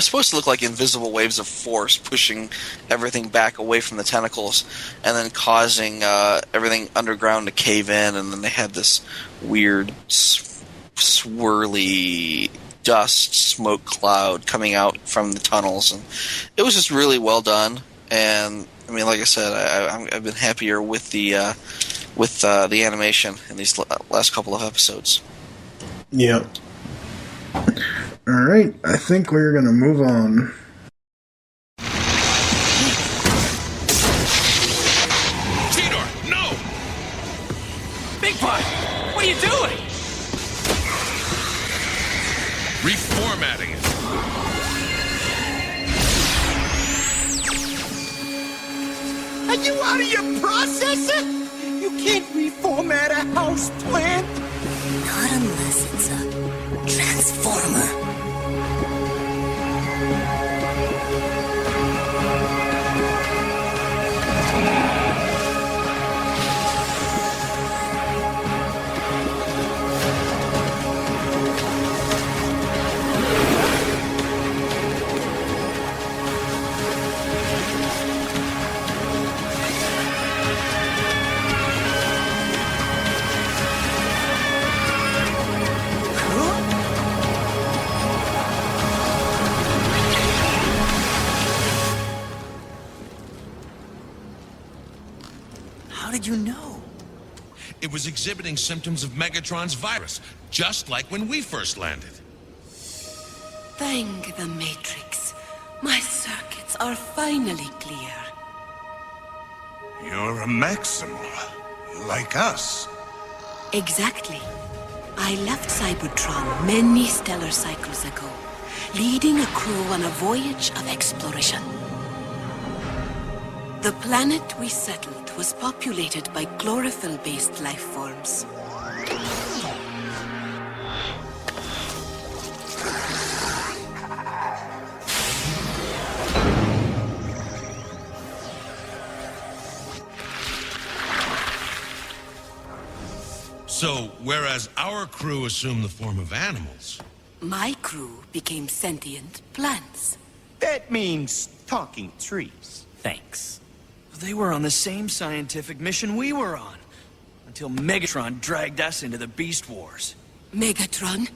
supposed to look like invisible waves of force pushing everything back away from the tentacles, and then causing everything underground to cave in, and then they had this weird swirly dust smoke cloud coming out from the tunnels, and it was just really well done. And I mean, like I said, I've been happier with the animation in these last couple of episodes. Yep. All right, I think we're gonna move on. Cheetor, no! Big Pie, what are you doing? Reformatting it. Are you out of your processor? You can't reformat a house plant. Not unless it's a transformer. How did you know? It was exhibiting symptoms of Megatron's virus, just like when we first landed. Thank the Matrix. My circuits are finally clear. You're a Maximal, like us. Exactly. I left Cybertron many stellar cycles ago, leading a crew on a voyage of exploration. The planet we settled was populated by chlorophyll-based life forms. So, whereas our crew assumed the form of animals, my crew became sentient plants. That means talking trees. Thanks. They were on the same scientific mission we were on, until Megatron dragged us into the Beast Wars. Megatron?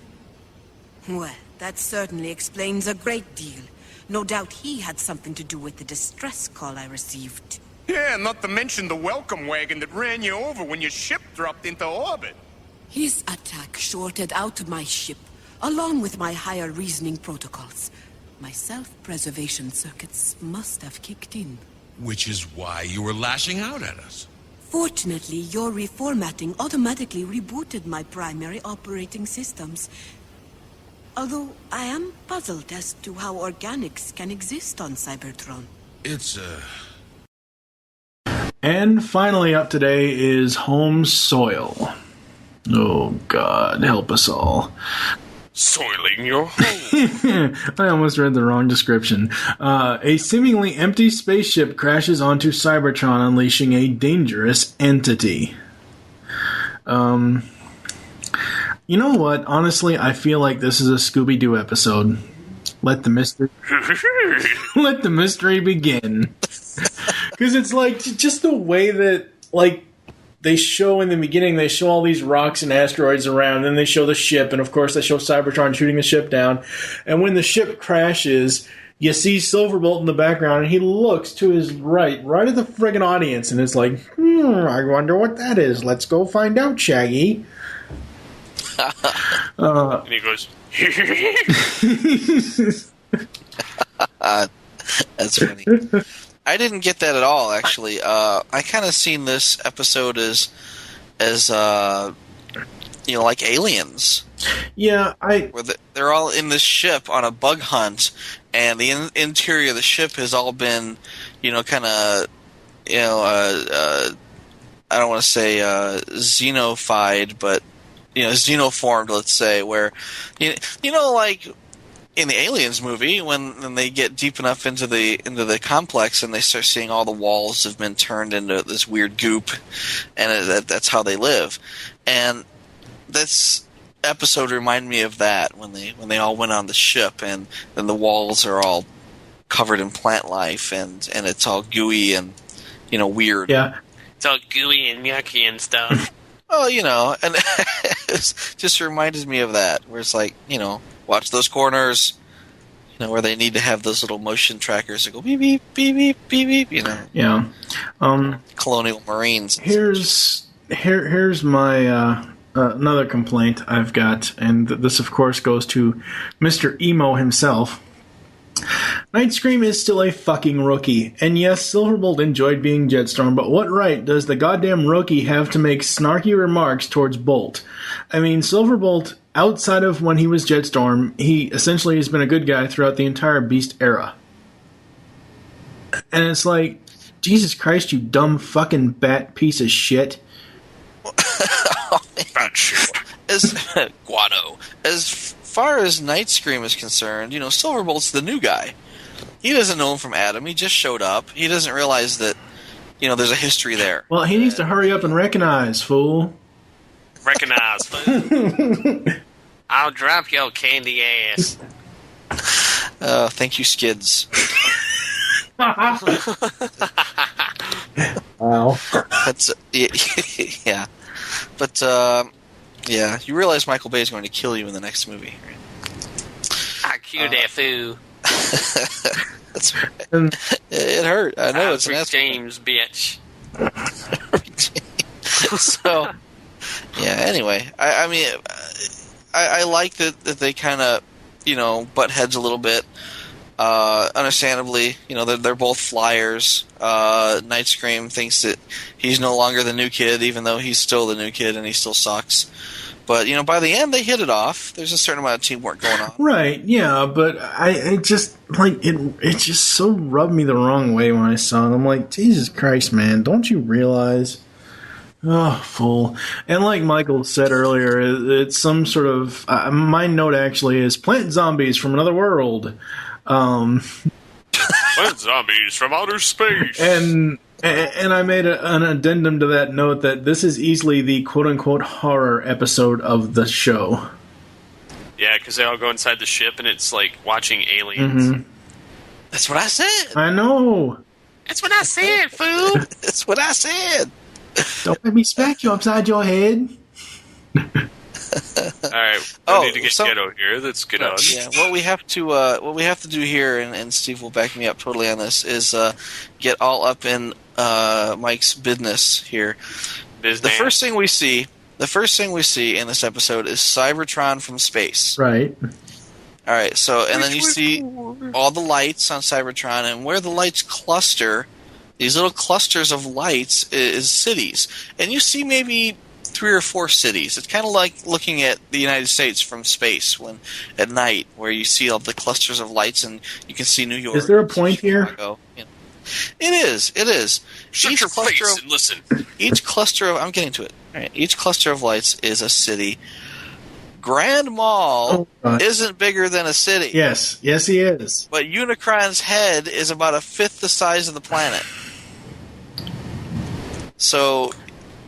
Well, that certainly explains a great deal. No doubt he had something to do with the distress call I received. Yeah, not to mention the welcome wagon that ran you over when your ship dropped into orbit. His attack shorted out my ship, along with my higher reasoning protocols. My self-preservation circuits must have kicked in. which is why you were lashing out at us. Fortunately, your reformatting automatically rebooted my primary operating systems. Although I am puzzled as to how organics can exist on Cybertron. It's, And finally up today is home soil. Oh God, help us all. Soiling your home. I almost read the wrong description. A seemingly empty spaceship crashes onto Cybertron, unleashing a dangerous entity. You know what? Honestly, I feel like this is a Scooby-Doo episode. Let the mystery begin. Because it's like just the way that like they show in the beginning, they show all these rocks and asteroids around, and then they show the ship, and of course they show Cybertron shooting the ship down. And when the ship crashes, you see Silverbolt in the background, and he looks to his right at the friggin' audience, and it's like, I wonder what that is. Let's go find out, Shaggy. And he goes, That's funny. I didn't get that at all, actually. I kind of seen this episode as like Aliens. Yeah, where they're all in this ship on a bug hunt, and the interior of the ship has all been, kind of, I don't want to say xenophied, but xenoformed, let's say, where like in the Aliens movie, when they get deep enough into the complex and they start seeing all the walls have been turned into this weird goop, and that's how they live. And this episode reminded me of that when they all went on the ship, and then the walls are all covered in plant life, and it's all gooey and weird. Yeah, it's all gooey and yucky and stuff. Oh, and it just reminded me of that, where it's like, watch those corners, where they need to have those little motion trackers that go beep, beep, beep, beep, beep, beep, Yeah. Colonial Marines. Here's my another complaint I've got, and this, of course, goes to Mr. Emo himself. Nightscream is still a fucking rookie, and yes, Silverbolt enjoyed being Jetstorm, but what right does the goddamn rookie have to make snarky remarks towards Bolt? I mean, Silverbolt, outside of when he was Jetstorm, he essentially has been a good guy throughout the entire Beast era. And it's like, Jesus Christ, you dumb fucking bat piece of shit. Bat shit. Guano. As far as Nightscream is concerned, Silverbolt's the new guy. He doesn't know him from Adam. He just showed up. He doesn't realize that, there's a history there. Well, he needs to hurry up and recognize, fool. Recognize, fool. I'll drop your candy ass. Thank you, Skids. Wow. That's yeah. But yeah, you realize Michael Bay is going to kill you in the next movie, right? I killed that fool. That's right. It hurt. I know it's an James, bitch. So, yeah. Anyway, I mean, I like that they kind of butt heads a little bit. Understandably, they're both flyers. Nightscream thinks that he's no longer the new kid, even though he's still the new kid and he still sucks. But, by the end, they hit it off. There's a certain amount of teamwork going on. Right, yeah, but I just, it just so rubbed me the wrong way when I saw it. I'm like, Jesus Christ, man, don't you realize? Oh, fool. And like Michael said earlier, it's some sort of, my note actually is plant zombies from another world. Plant zombies from outer space. And I made an addendum to that note that this is easily the quote-unquote horror episode of the show. Yeah, because they all go inside the ship, and it's like watching aliens. Mm-hmm. That's what I said. I know. That's what I said, fool. That's what I said. Don't let me smack you upside your head. All right, we need to get ghetto here. Let's get on. Yeah, what we have to do here, and Steve will back me up totally on this, is get all up in Mike's business here. The first thing we see in this episode is Cybertron from space. Right. All right. So, and then you see all the lights on Cybertron, and where the lights cluster, these little clusters of lights is cities, and you see maybe 3 or 4 cities. It's kind of like looking at the United States from space at night, where you see all the clusters of lights, and you can see New York. Is there a point here? It is. Shut your face and listen. Each cluster of, I'm getting to it. All right. Each cluster of lights is a city. Grand Mall isn't bigger than a city. Yes, he is. But Unicron's head is about 1/5 the size of the planet. So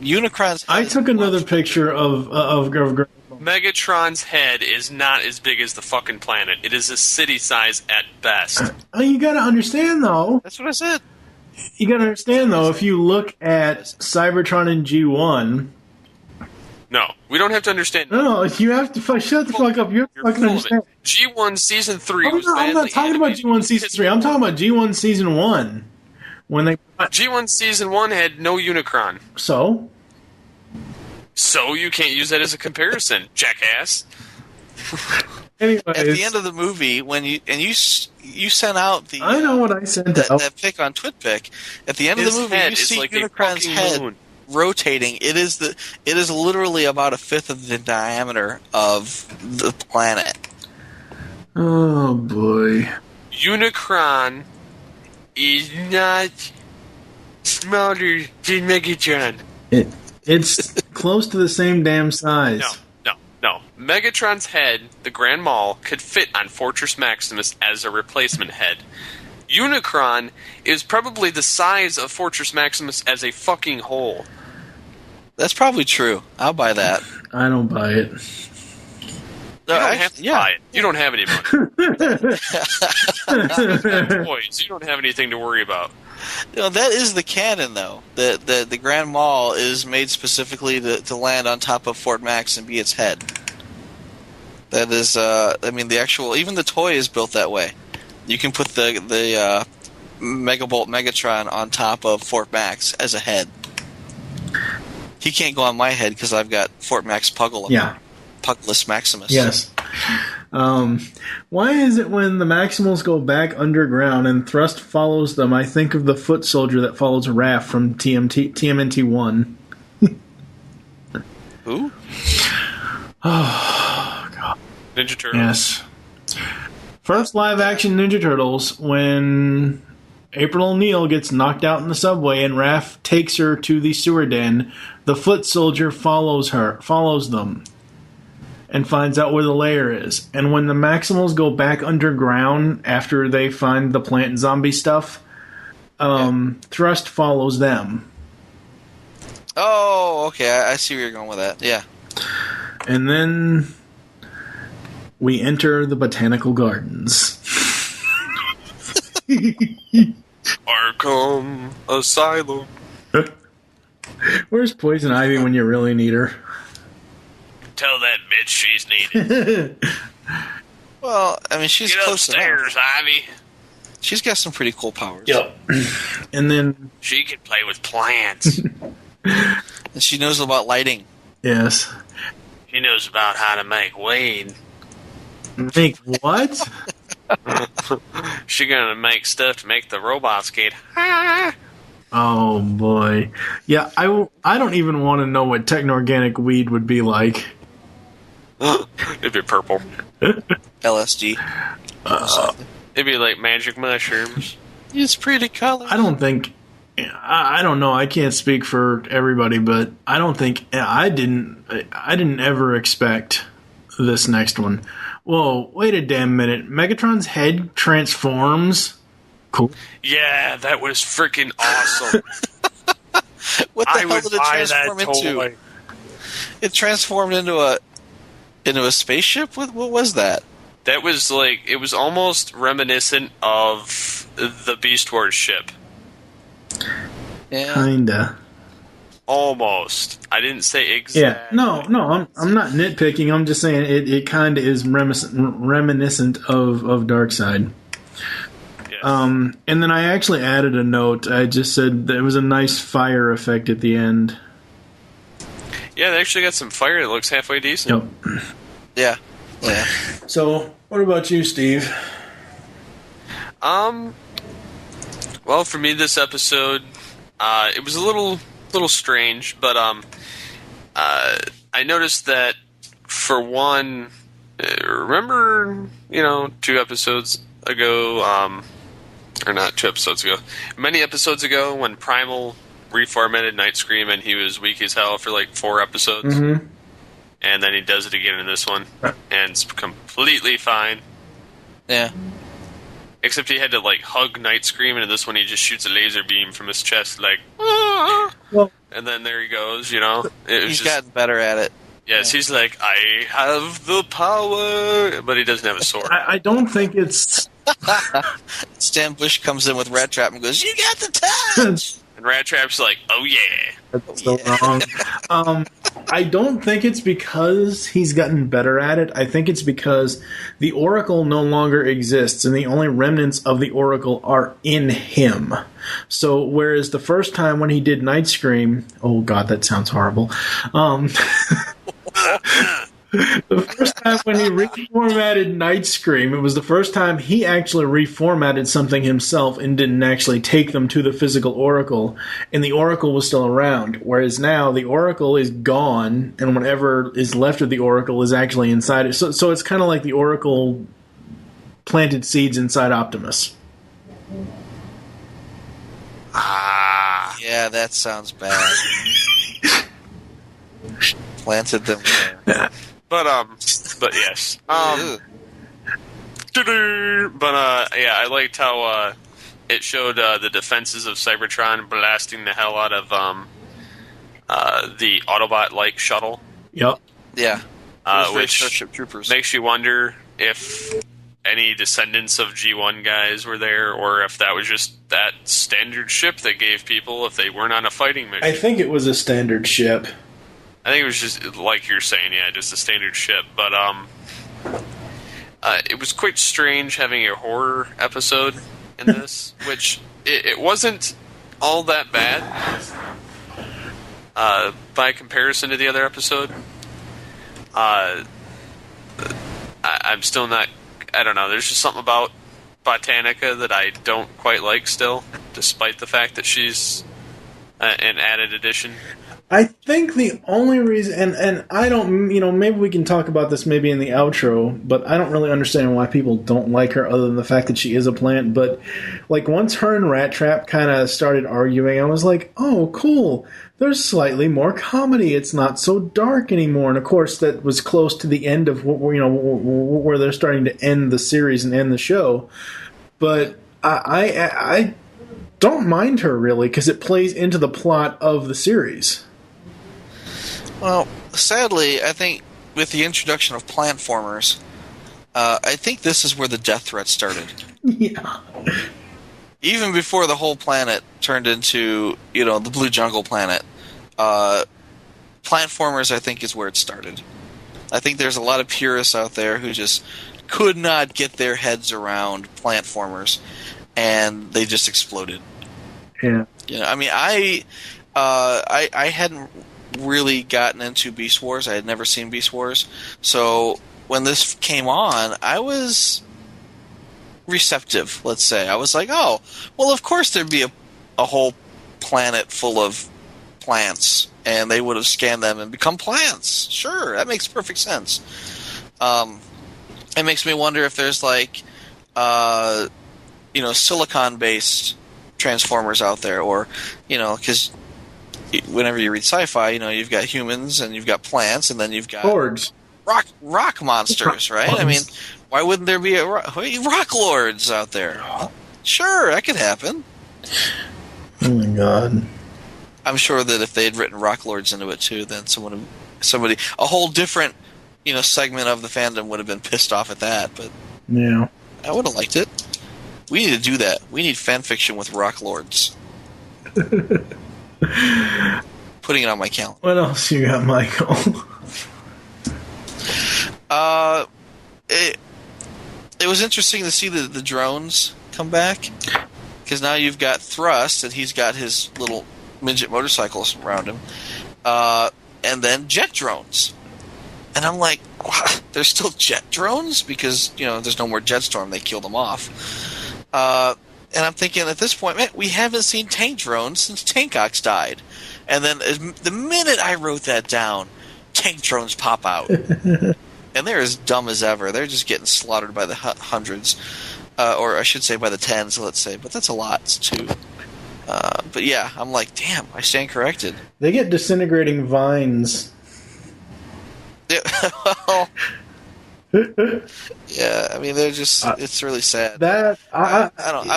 Unicron's head. I took another picture of Grand Megatron's head is not as big as the fucking planet. It is a city size at best. You gotta understand, though. That's what I said. You gotta understand, though, if you look at Cybertron in G1... No, we don't have to understand. No, you have to shut the fuck up. You have to fucking understand. G1 Season 3 was I'm not talking about G1 Season 3. I'm talking about G1 Season 1. G1 Season 1 had no Unicron. So you can't use that as a comparison, jackass. Anyways, at the end of the movie, when you sent out the I know what I sent out. That pic on TwitPic. At the end of the movie, you see like Unicron's head rotating. It is literally about a fifth of the diameter of the planet. Oh boy. Unicron is not smaller than Megatron. It's close to the same damn size. No. Megatron's head, the Grand Mall, could fit on Fortress Maximus as a replacement head. Unicron is probably the size of Fortress Maximus as a fucking whole. That's probably true. I'll buy that. I don't buy it. You don't have to buy it. You don't have any money. Toys. You don't have anything to worry about. That is the canon, though. The Grand Mall is made specifically to land on top of Fort Max and be its head. That is, the actual... Even the toy is built that way. You can put the Megabolt Megatron on top of Fort Max as a head. He can't go on my head because I've got Fort Max Puggle. Yeah. Pugless Maximus. Yes. Why is it when the Maximals go back underground and Thrust follows them, I think of the foot soldier that follows Raph from TMNT 1? Who? Oh, God. Ninja Turtles. Yes. First live-action Ninja Turtles, when April O'Neil gets knocked out in the subway and Raph takes her to the sewer den, the foot soldier follows them, and finds out where the lair is. And when the Maximals go back underground after they find the plant zombie stuff, Thrust follows them. Oh, okay. I see where you're going with that. Yeah. And then we enter the Botanical Gardens. Arkham Asylum. Where's Poison Ivy when you really need her? Tell that bitch she's needed. Well, she's Get close upstairs, enough. Ivy. She's got some pretty cool powers. Yep. And then she can play with plants. And she knows about lighting. Yes. She knows about how to make weed. Make what? She's gonna make stuff to make the robots get Oh boy. Yeah, I don't even want to know what techno-organic weed would be like. It'd be purple. LSD. It'd be like magic mushrooms. It's pretty color. I don't think... I don't know. I can't speak for everybody, but I don't think... I didn't ever expect this next one. Whoa, wait a damn minute. Megatron's head transforms? Cool. Yeah, that was freaking awesome. What the hell did it transform into? It transformed into a spaceship? What was that? That was like, it was almost reminiscent of the Beast Wars ship. Yeah. Kinda. Almost. I didn't say exactly. Yeah, no, I'm not nitpicking. I'm just saying it kind of is reminiscent of Darkseid. Yes. And then I actually added a note. I just said there was a nice fire effect at the end. Yeah, they actually got some fire that looks halfway decent. Yep. Yeah. So, what about you, Steve? Well, for me, this episode, it was a little strange, but I noticed that for one, remember, 2 episodes ago, or not 2 episodes ago, many episodes ago when Primal reformatted Nightscream and he was weak as hell for like 4 episodes, and then he does it again in this one, and it's completely fine. Yeah. Except he had to like hug Nightscream, and in this one he just shoots a laser beam from his chest, like, ah! Well, and then there he goes. It was he's gotten better at it. Yes, he's like, I have the power, but he doesn't have a sword. I don't think it's... Stan Bush comes in with Rat Trap and goes, "You got the touch!" And Rat Trap's like, oh yeah. That's so wrong. I don't think it's because he's gotten better at it. I think it's because the Oracle no longer exists, and the only remnants of the Oracle are in him. So, whereas the first time when he did Nightscream... Oh, God, that sounds horrible. The first time when he reformatted Nightscream, it was the first time he actually reformatted something himself and didn't actually take them to the physical Oracle, and the Oracle was still around. Whereas now, the Oracle is gone, and whatever is left of the Oracle is actually inside it. So it's kind of like the Oracle planted seeds inside Optimus. Yeah, that sounds bad. Planted them there. But yes. Yeah, I liked how it showed the defenses of Cybertron blasting the hell out of the Autobot-like shuttle. Yep. Yeah. Which Starship Troopers. makes you wonder if any descendants of G1 guys were there, or if that was just that standard ship they gave people if they weren't on a fighting mission. I think it was a standard ship. I think it was just, like you're saying, yeah, just a standard ship. But it was quite strange having a horror episode in this, which it wasn't all that bad by comparison to the other episode. I'm still not... I don't know, there's just something about Botanica that I don't quite like still, despite the fact that she's an added addition. I think the only reason, and I don't, maybe we can talk about this maybe in the outro, but I don't really understand why people don't like her other than the fact that she is a plant. But, like, once her and Rat Trap kind of started arguing, I was like, oh, cool. There's slightly more comedy. It's not so dark anymore. And, of course, that was close to the end of, where they're starting to end the series and end the show. But I don't mind her, really, because it plays into the plot of the series. Well, sadly, I think with the introduction of Plantformers, I think this is where the death threat started. Yeah. Even before the whole planet turned into, the Blue Jungle planet, Plantformers, I think, is where it started. I think there's a lot of purists out there who just could not get their heads around Plantformers, and they just exploded. Yeah. I hadn't really gotten into Beast Wars. I had never seen Beast Wars. So when this came on, I was receptive, let's say. I was like, oh, well, of course there'd be a whole planet full of plants, and they would have scanned them and become plants. Sure, that makes perfect sense. It makes me wonder if there's silicon-based Transformers out there, or, because whenever you read sci-fi, you've got humans and you've got plants, and then you've got Lords. rock monsters, right? I mean, why wouldn't there be rock lords out there? Sure, that could happen. Oh my God! I'm sure that if they had written rock lords into it too, then somebody, a whole different, segment of the fandom would have been pissed off at that. But yeah, I would have liked it. We need to do that. We need fan fiction with rock lords. Putting it on my calendar. What else you got, Michael? It was interesting to see the drones come back, because now you've got Thrust, and he's got his little midget motorcycles around him, and then jet drones. And I'm like, what? There's still jet drones? Because, there's no more Jetstorm. They killed them off. And I'm thinking, at this point, man, we haven't seen tank drones since Tankox died. And then the minute I wrote that down, tank drones pop out. And they're as dumb as ever. They're just getting slaughtered by the hundreds. Or I should say by the tens, let's say. But that's a lot, too. But yeah, I'm like, damn, I stand corrected. They get disintegrating vines. Yeah, well... yeah, I mean, they're just, it's really sad. I don't,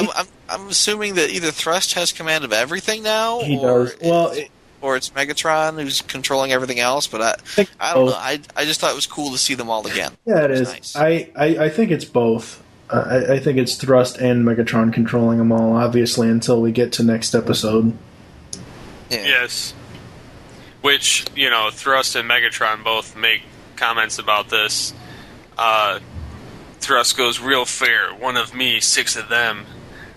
I'm assuming that either Thrust has command of everything now, he does. Well, or it's Megatron who's controlling everything else. But I don't know. I just thought it was cool to see them all again. Yeah, it is. Nice. I think it's both. I think it's Thrust and Megatron controlling them all, obviously, until we get to next episode. Yeah. Yes. Which, Thrust and Megatron both make comments about this. Thrust goes, real fair. 1 of me, 6 of them.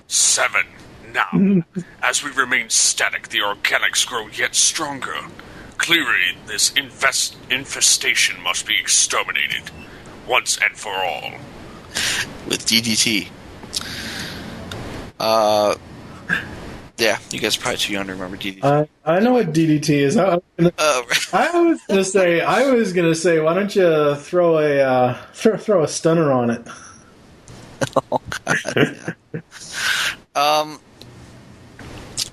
7. Now, as we remain static, the organics grow yet stronger. Clearly, this infestation must be exterminated. Once and for all. With DDT. Yeah, you guys are probably too young to remember DDT. I know what DDT is. I was gonna say, why don't you throw a stunner on it? Oh God. Yeah.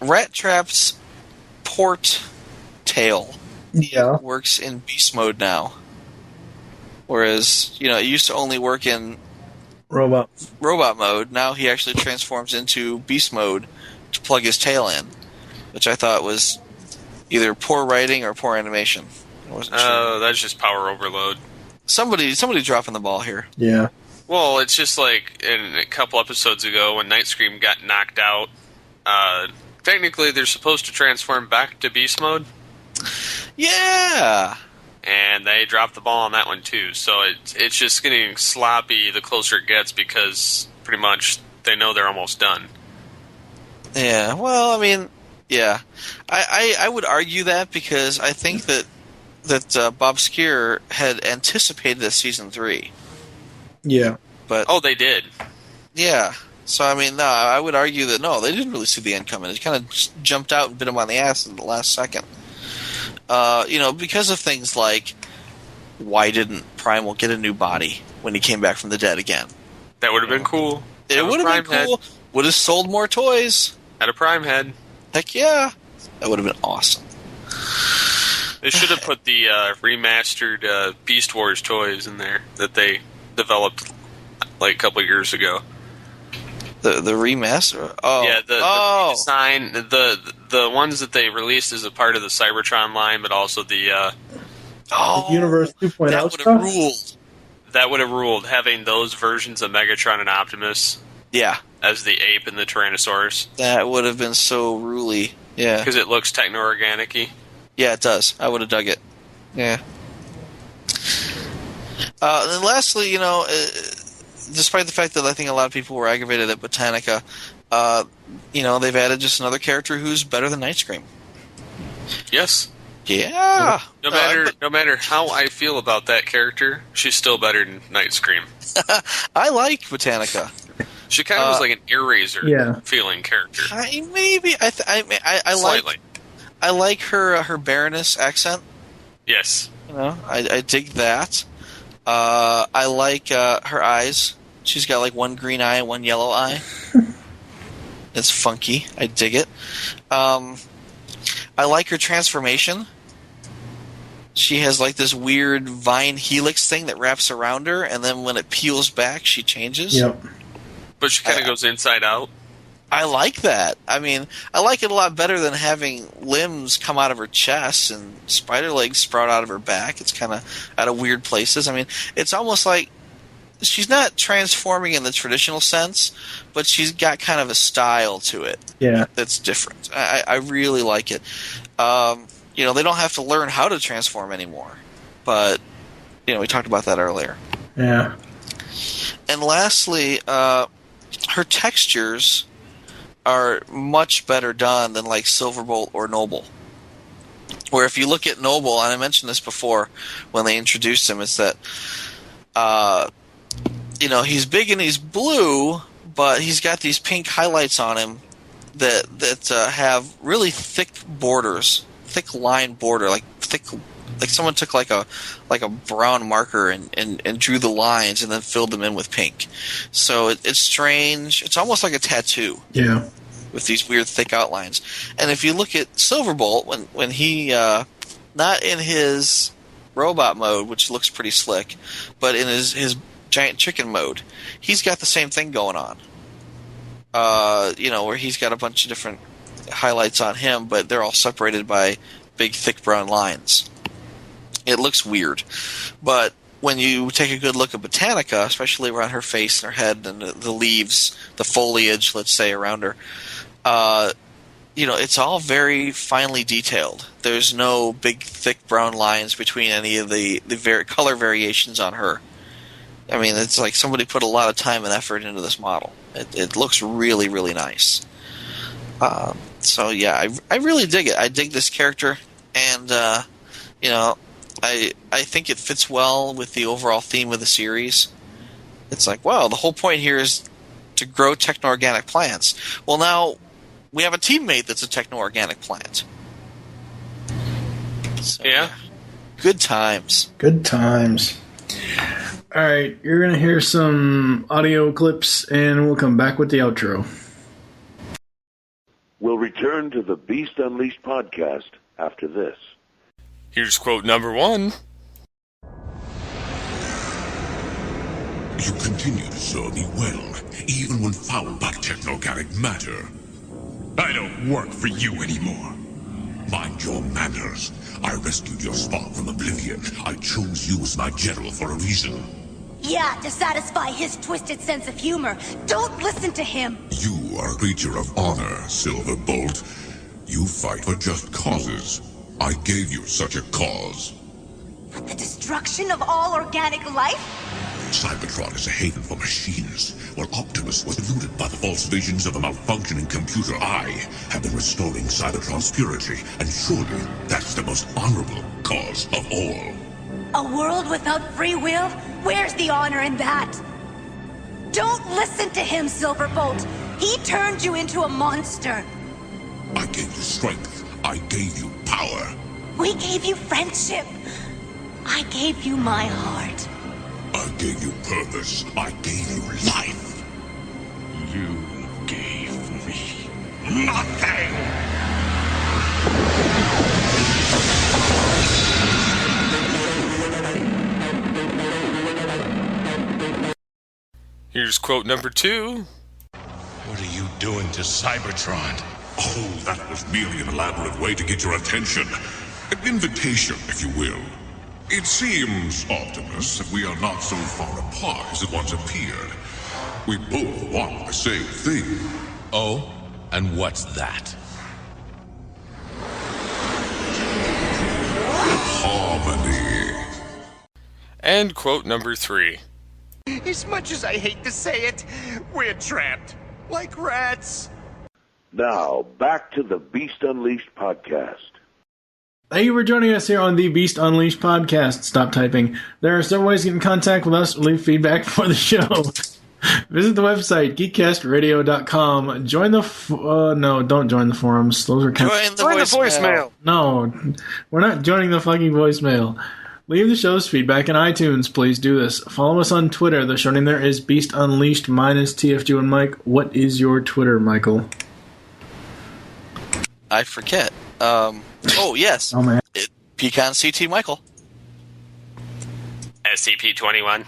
Rat Trap's port tail works in beast mode now. Whereas, it used to only work in robot mode. Now he actually transforms into beast mode to plug his tail in, which I thought was either poor writing or poor animation. I wasn't sure. That's just power overload. Somebody dropping the ball here. Yeah. Well, it's just like in a couple episodes ago when Nightscream got knocked out. Technically, they're supposed to transform back to beast mode. Yeah. And they dropped the ball on that one too. So it's just getting sloppy the closer it gets because pretty much they know they're almost done. Yeah. Well, I mean, yeah. I would argue that because I think that Bob Skier had anticipated a season 3. Yeah. But they did. Yeah. So, I mean, no, I would argue that, no, they didn't really see the end coming. It kind of jumped out and bit them on the ass in the last second. Because of things like, why didn't Primal get a new body when he came back from the dead again? That would have been cool. It would have been cool. Would have sold more toys. At a Prime Head. Heck yeah. That would have been awesome. They should have put the remastered Beast Wars toys in there that they developed like a couple years ago. The remaster? Oh. Yeah, the redesign, the ones that they released as a part of the Cybertron line, but also the Universe 2.0 that would have ruled. That would have ruled, having those versions of Megatron and Optimus. Yeah. As the ape and the Tyrannosaurus. That would have been so ruly. Yeah. Because it looks techno-organic-y. Yeah, it does. I would have dug it. Yeah. And lastly, despite the fact that I think a lot of people were aggravated at Botanica, they've added just another character who's better than Nightscream. Yes. Yeah. No matter how I feel about that character, she's still better than Nightscream. I like Botanica. She kind of was like an Eraser feeling character. Maybe I Slightly. I like her Baroness accent. Yes. I dig that. I like her eyes. She's got like one green eye and one yellow eye. It's funky. I dig it. I like her transformation. She has like this weird vine helix thing that wraps around her, and then when it peels back, she changes. Yep. But she kind of goes inside out. I like that. I mean, I like it a lot better than having limbs come out of her chest and spider legs sprout out of her back. It's kind of out of weird places. I mean, it's almost like she's not transforming in the traditional sense, but she's got kind of a style to it. Yeah. That's different. I really like it. They don't have to learn how to transform anymore. But, we talked about that earlier. Yeah. And lastly, her textures are much better done than like Silverbolt or Noble. Where if you look at Noble, and I mentioned this before when they introduced him, is that he's big and he's blue, but he's got these pink highlights on him that have really thick borders, thick line border, like someone took like a brown marker and drew the lines and then filled them in with pink. So it's strange. It's almost like a tattoo. Yeah. With these weird thick outlines. And if you look at Silverbolt, when he not in his robot mode, which looks pretty slick, but in his giant chicken mode, he's got the same thing going on. Where he's got a bunch of different highlights on him, but they're all separated by big, thick brown lines. It looks weird. But when you take a good look at Botanica, especially around her face and her head and the leaves, the foliage, let's say, around her, it's all very finely detailed. There's no big, thick brown lines between any of the color variations on her. I mean, it's like somebody put a lot of time and effort into this model. It looks really, really nice. So, yeah, I really dig it. I dig this character, and, I think it fits well with the overall theme of the series. It's like, wow, the whole point here is to grow techno-organic plants. Well, now we have a teammate that's a techno-organic plant. So, yeah. Good times. Good times. All right, you're going to hear some audio clips, and we'll come back with the outro. We'll return to the Beast Unleashed podcast after this. Here's quote number 1. You continue to serve me well, even when fouled by techno-organic matter. I don't work for you anymore. Mind your manners. I rescued your spark from oblivion. I chose you as my general for a reason. Yeah, to satisfy his twisted sense of humor. Don't listen to him. You are a creature of honor, Silverbolt. You fight for just causes. I gave you such a cause. The destruction of all organic life? Cybertron is a haven for machines. While Optimus was eluded by the false visions of a malfunctioning computer, I have been restoring Cybertron's purity, and surely that's the most honorable cause of all. A world without free will? Where's the honor in that? Don't listen to him, Silverbolt. He turned you into a monster. I gave you strength. I gave you power. We gave you friendship. I gave you my heart. I gave you purpose. I gave you life. You gave me nothing! Here's quote number 2. What are you doing to Cybertron? Oh, that was merely an elaborate way to get your attention. An invitation, if you will. It seems, Optimus, that we are not so far apart as it once appeared. We both want the same thing. Oh? And what's that? Harmony. And quote number 3. As much as I hate to say it, we're trapped. Like rats. Now, back to the Beast Unleashed podcast. Thank you for joining us here on the Beast Unleashed podcast. Stop typing. There are several ways to get in contact with us. Leave feedback for the show. Visit the website, geekcastradio.com. Join the... no, don't join the forums. Those are kind of... Join the voicemail. No, we're not joining the fucking voicemail. Leave the show's feedback in iTunes. Please do this. Follow us on Twitter. The show name there is Beast Unleashed minus TFG and Mike. What is your Twitter, Michael? I forget. Oh, yes. Oh, man. Pecan CT Michael. SCP-21.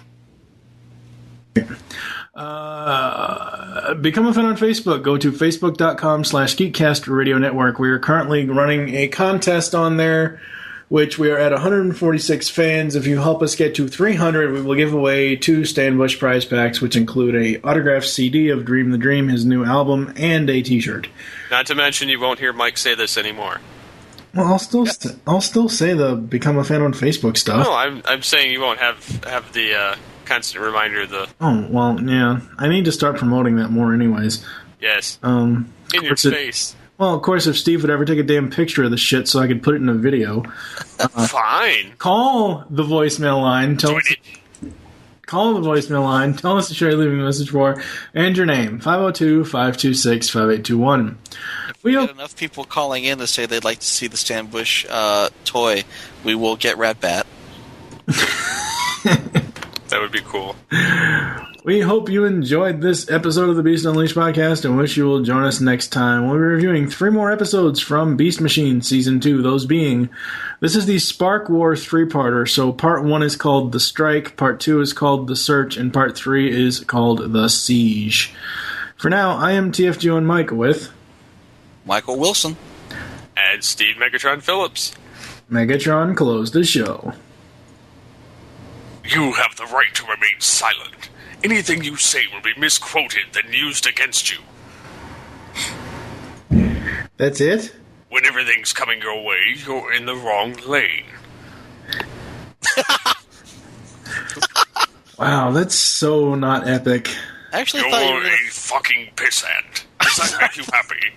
Become a fan on Facebook. Go to facebook.com/GeekCastRadio Network. We are currently running a contest on there, which we are at 146 fans. If you help us get to 300, we will give away 2 Stan Bush prize packs, which include a autographed CD of Dream the Dream, his new album, and a t-shirt. Not to mention you won't hear Mike say this anymore. Well, I'll still say the become a fan on Facebook stuff. No, I'm saying you won't have the constant reminder of the... Oh, well, yeah. I need to start promoting that more anyways. Yes. In your face. Well, of course, if Steve would ever take a damn picture of the shit so I could put it in a video. Fine. Call the voicemail line. Call the voicemail line. Tell us the show you're leaving a message for. And your name. 502-526-5821. If we get enough people calling in to say they'd like to see the Stan Bush toy, we will get Ratbat. That would be cool. We hope you enjoyed this episode of the Beast Unleashed podcast and wish you will join us next time. We'll be reviewing 3 more episodes from Beast Machine Season 2, those being, this is the Spark War 3-parter, so Part 1 is called The Strike, Part 2 is called The Search, and Part 3 is called The Siege. For now, I am TFG and Mike with... Michael Wilson. And Steve Megatron Phillips. Megatron closed the show. You have the right to remain silent. Anything you say will be misquoted, then used against you. That's it? When everything's coming your way, you're in the wrong lane. Wow, that's so not epic. Actually, You're a fucking pissant. Does that make you happy?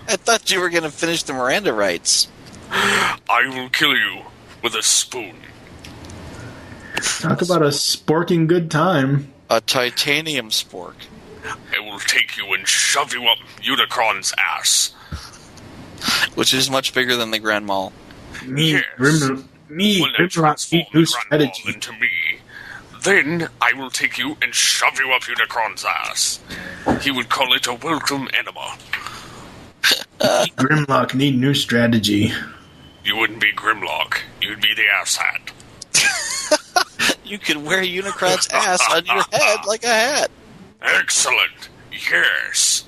I thought you were going to finish the Miranda rights. I will kill you with a spoon. Talk about a sporking good time. A titanium spork. I will take you and shove you up Unicron's ass. Which is much bigger than the Grand Mall. When I transform the Grand Mall into me, then I will take you and shove you up Unicron's ass. He would call it a welcome enema. Grimlock need new strategy. You wouldn't be Grimlock. You'd be the asshat. You could wear Unicron's ass on your head like a hat. Excellent. Yes.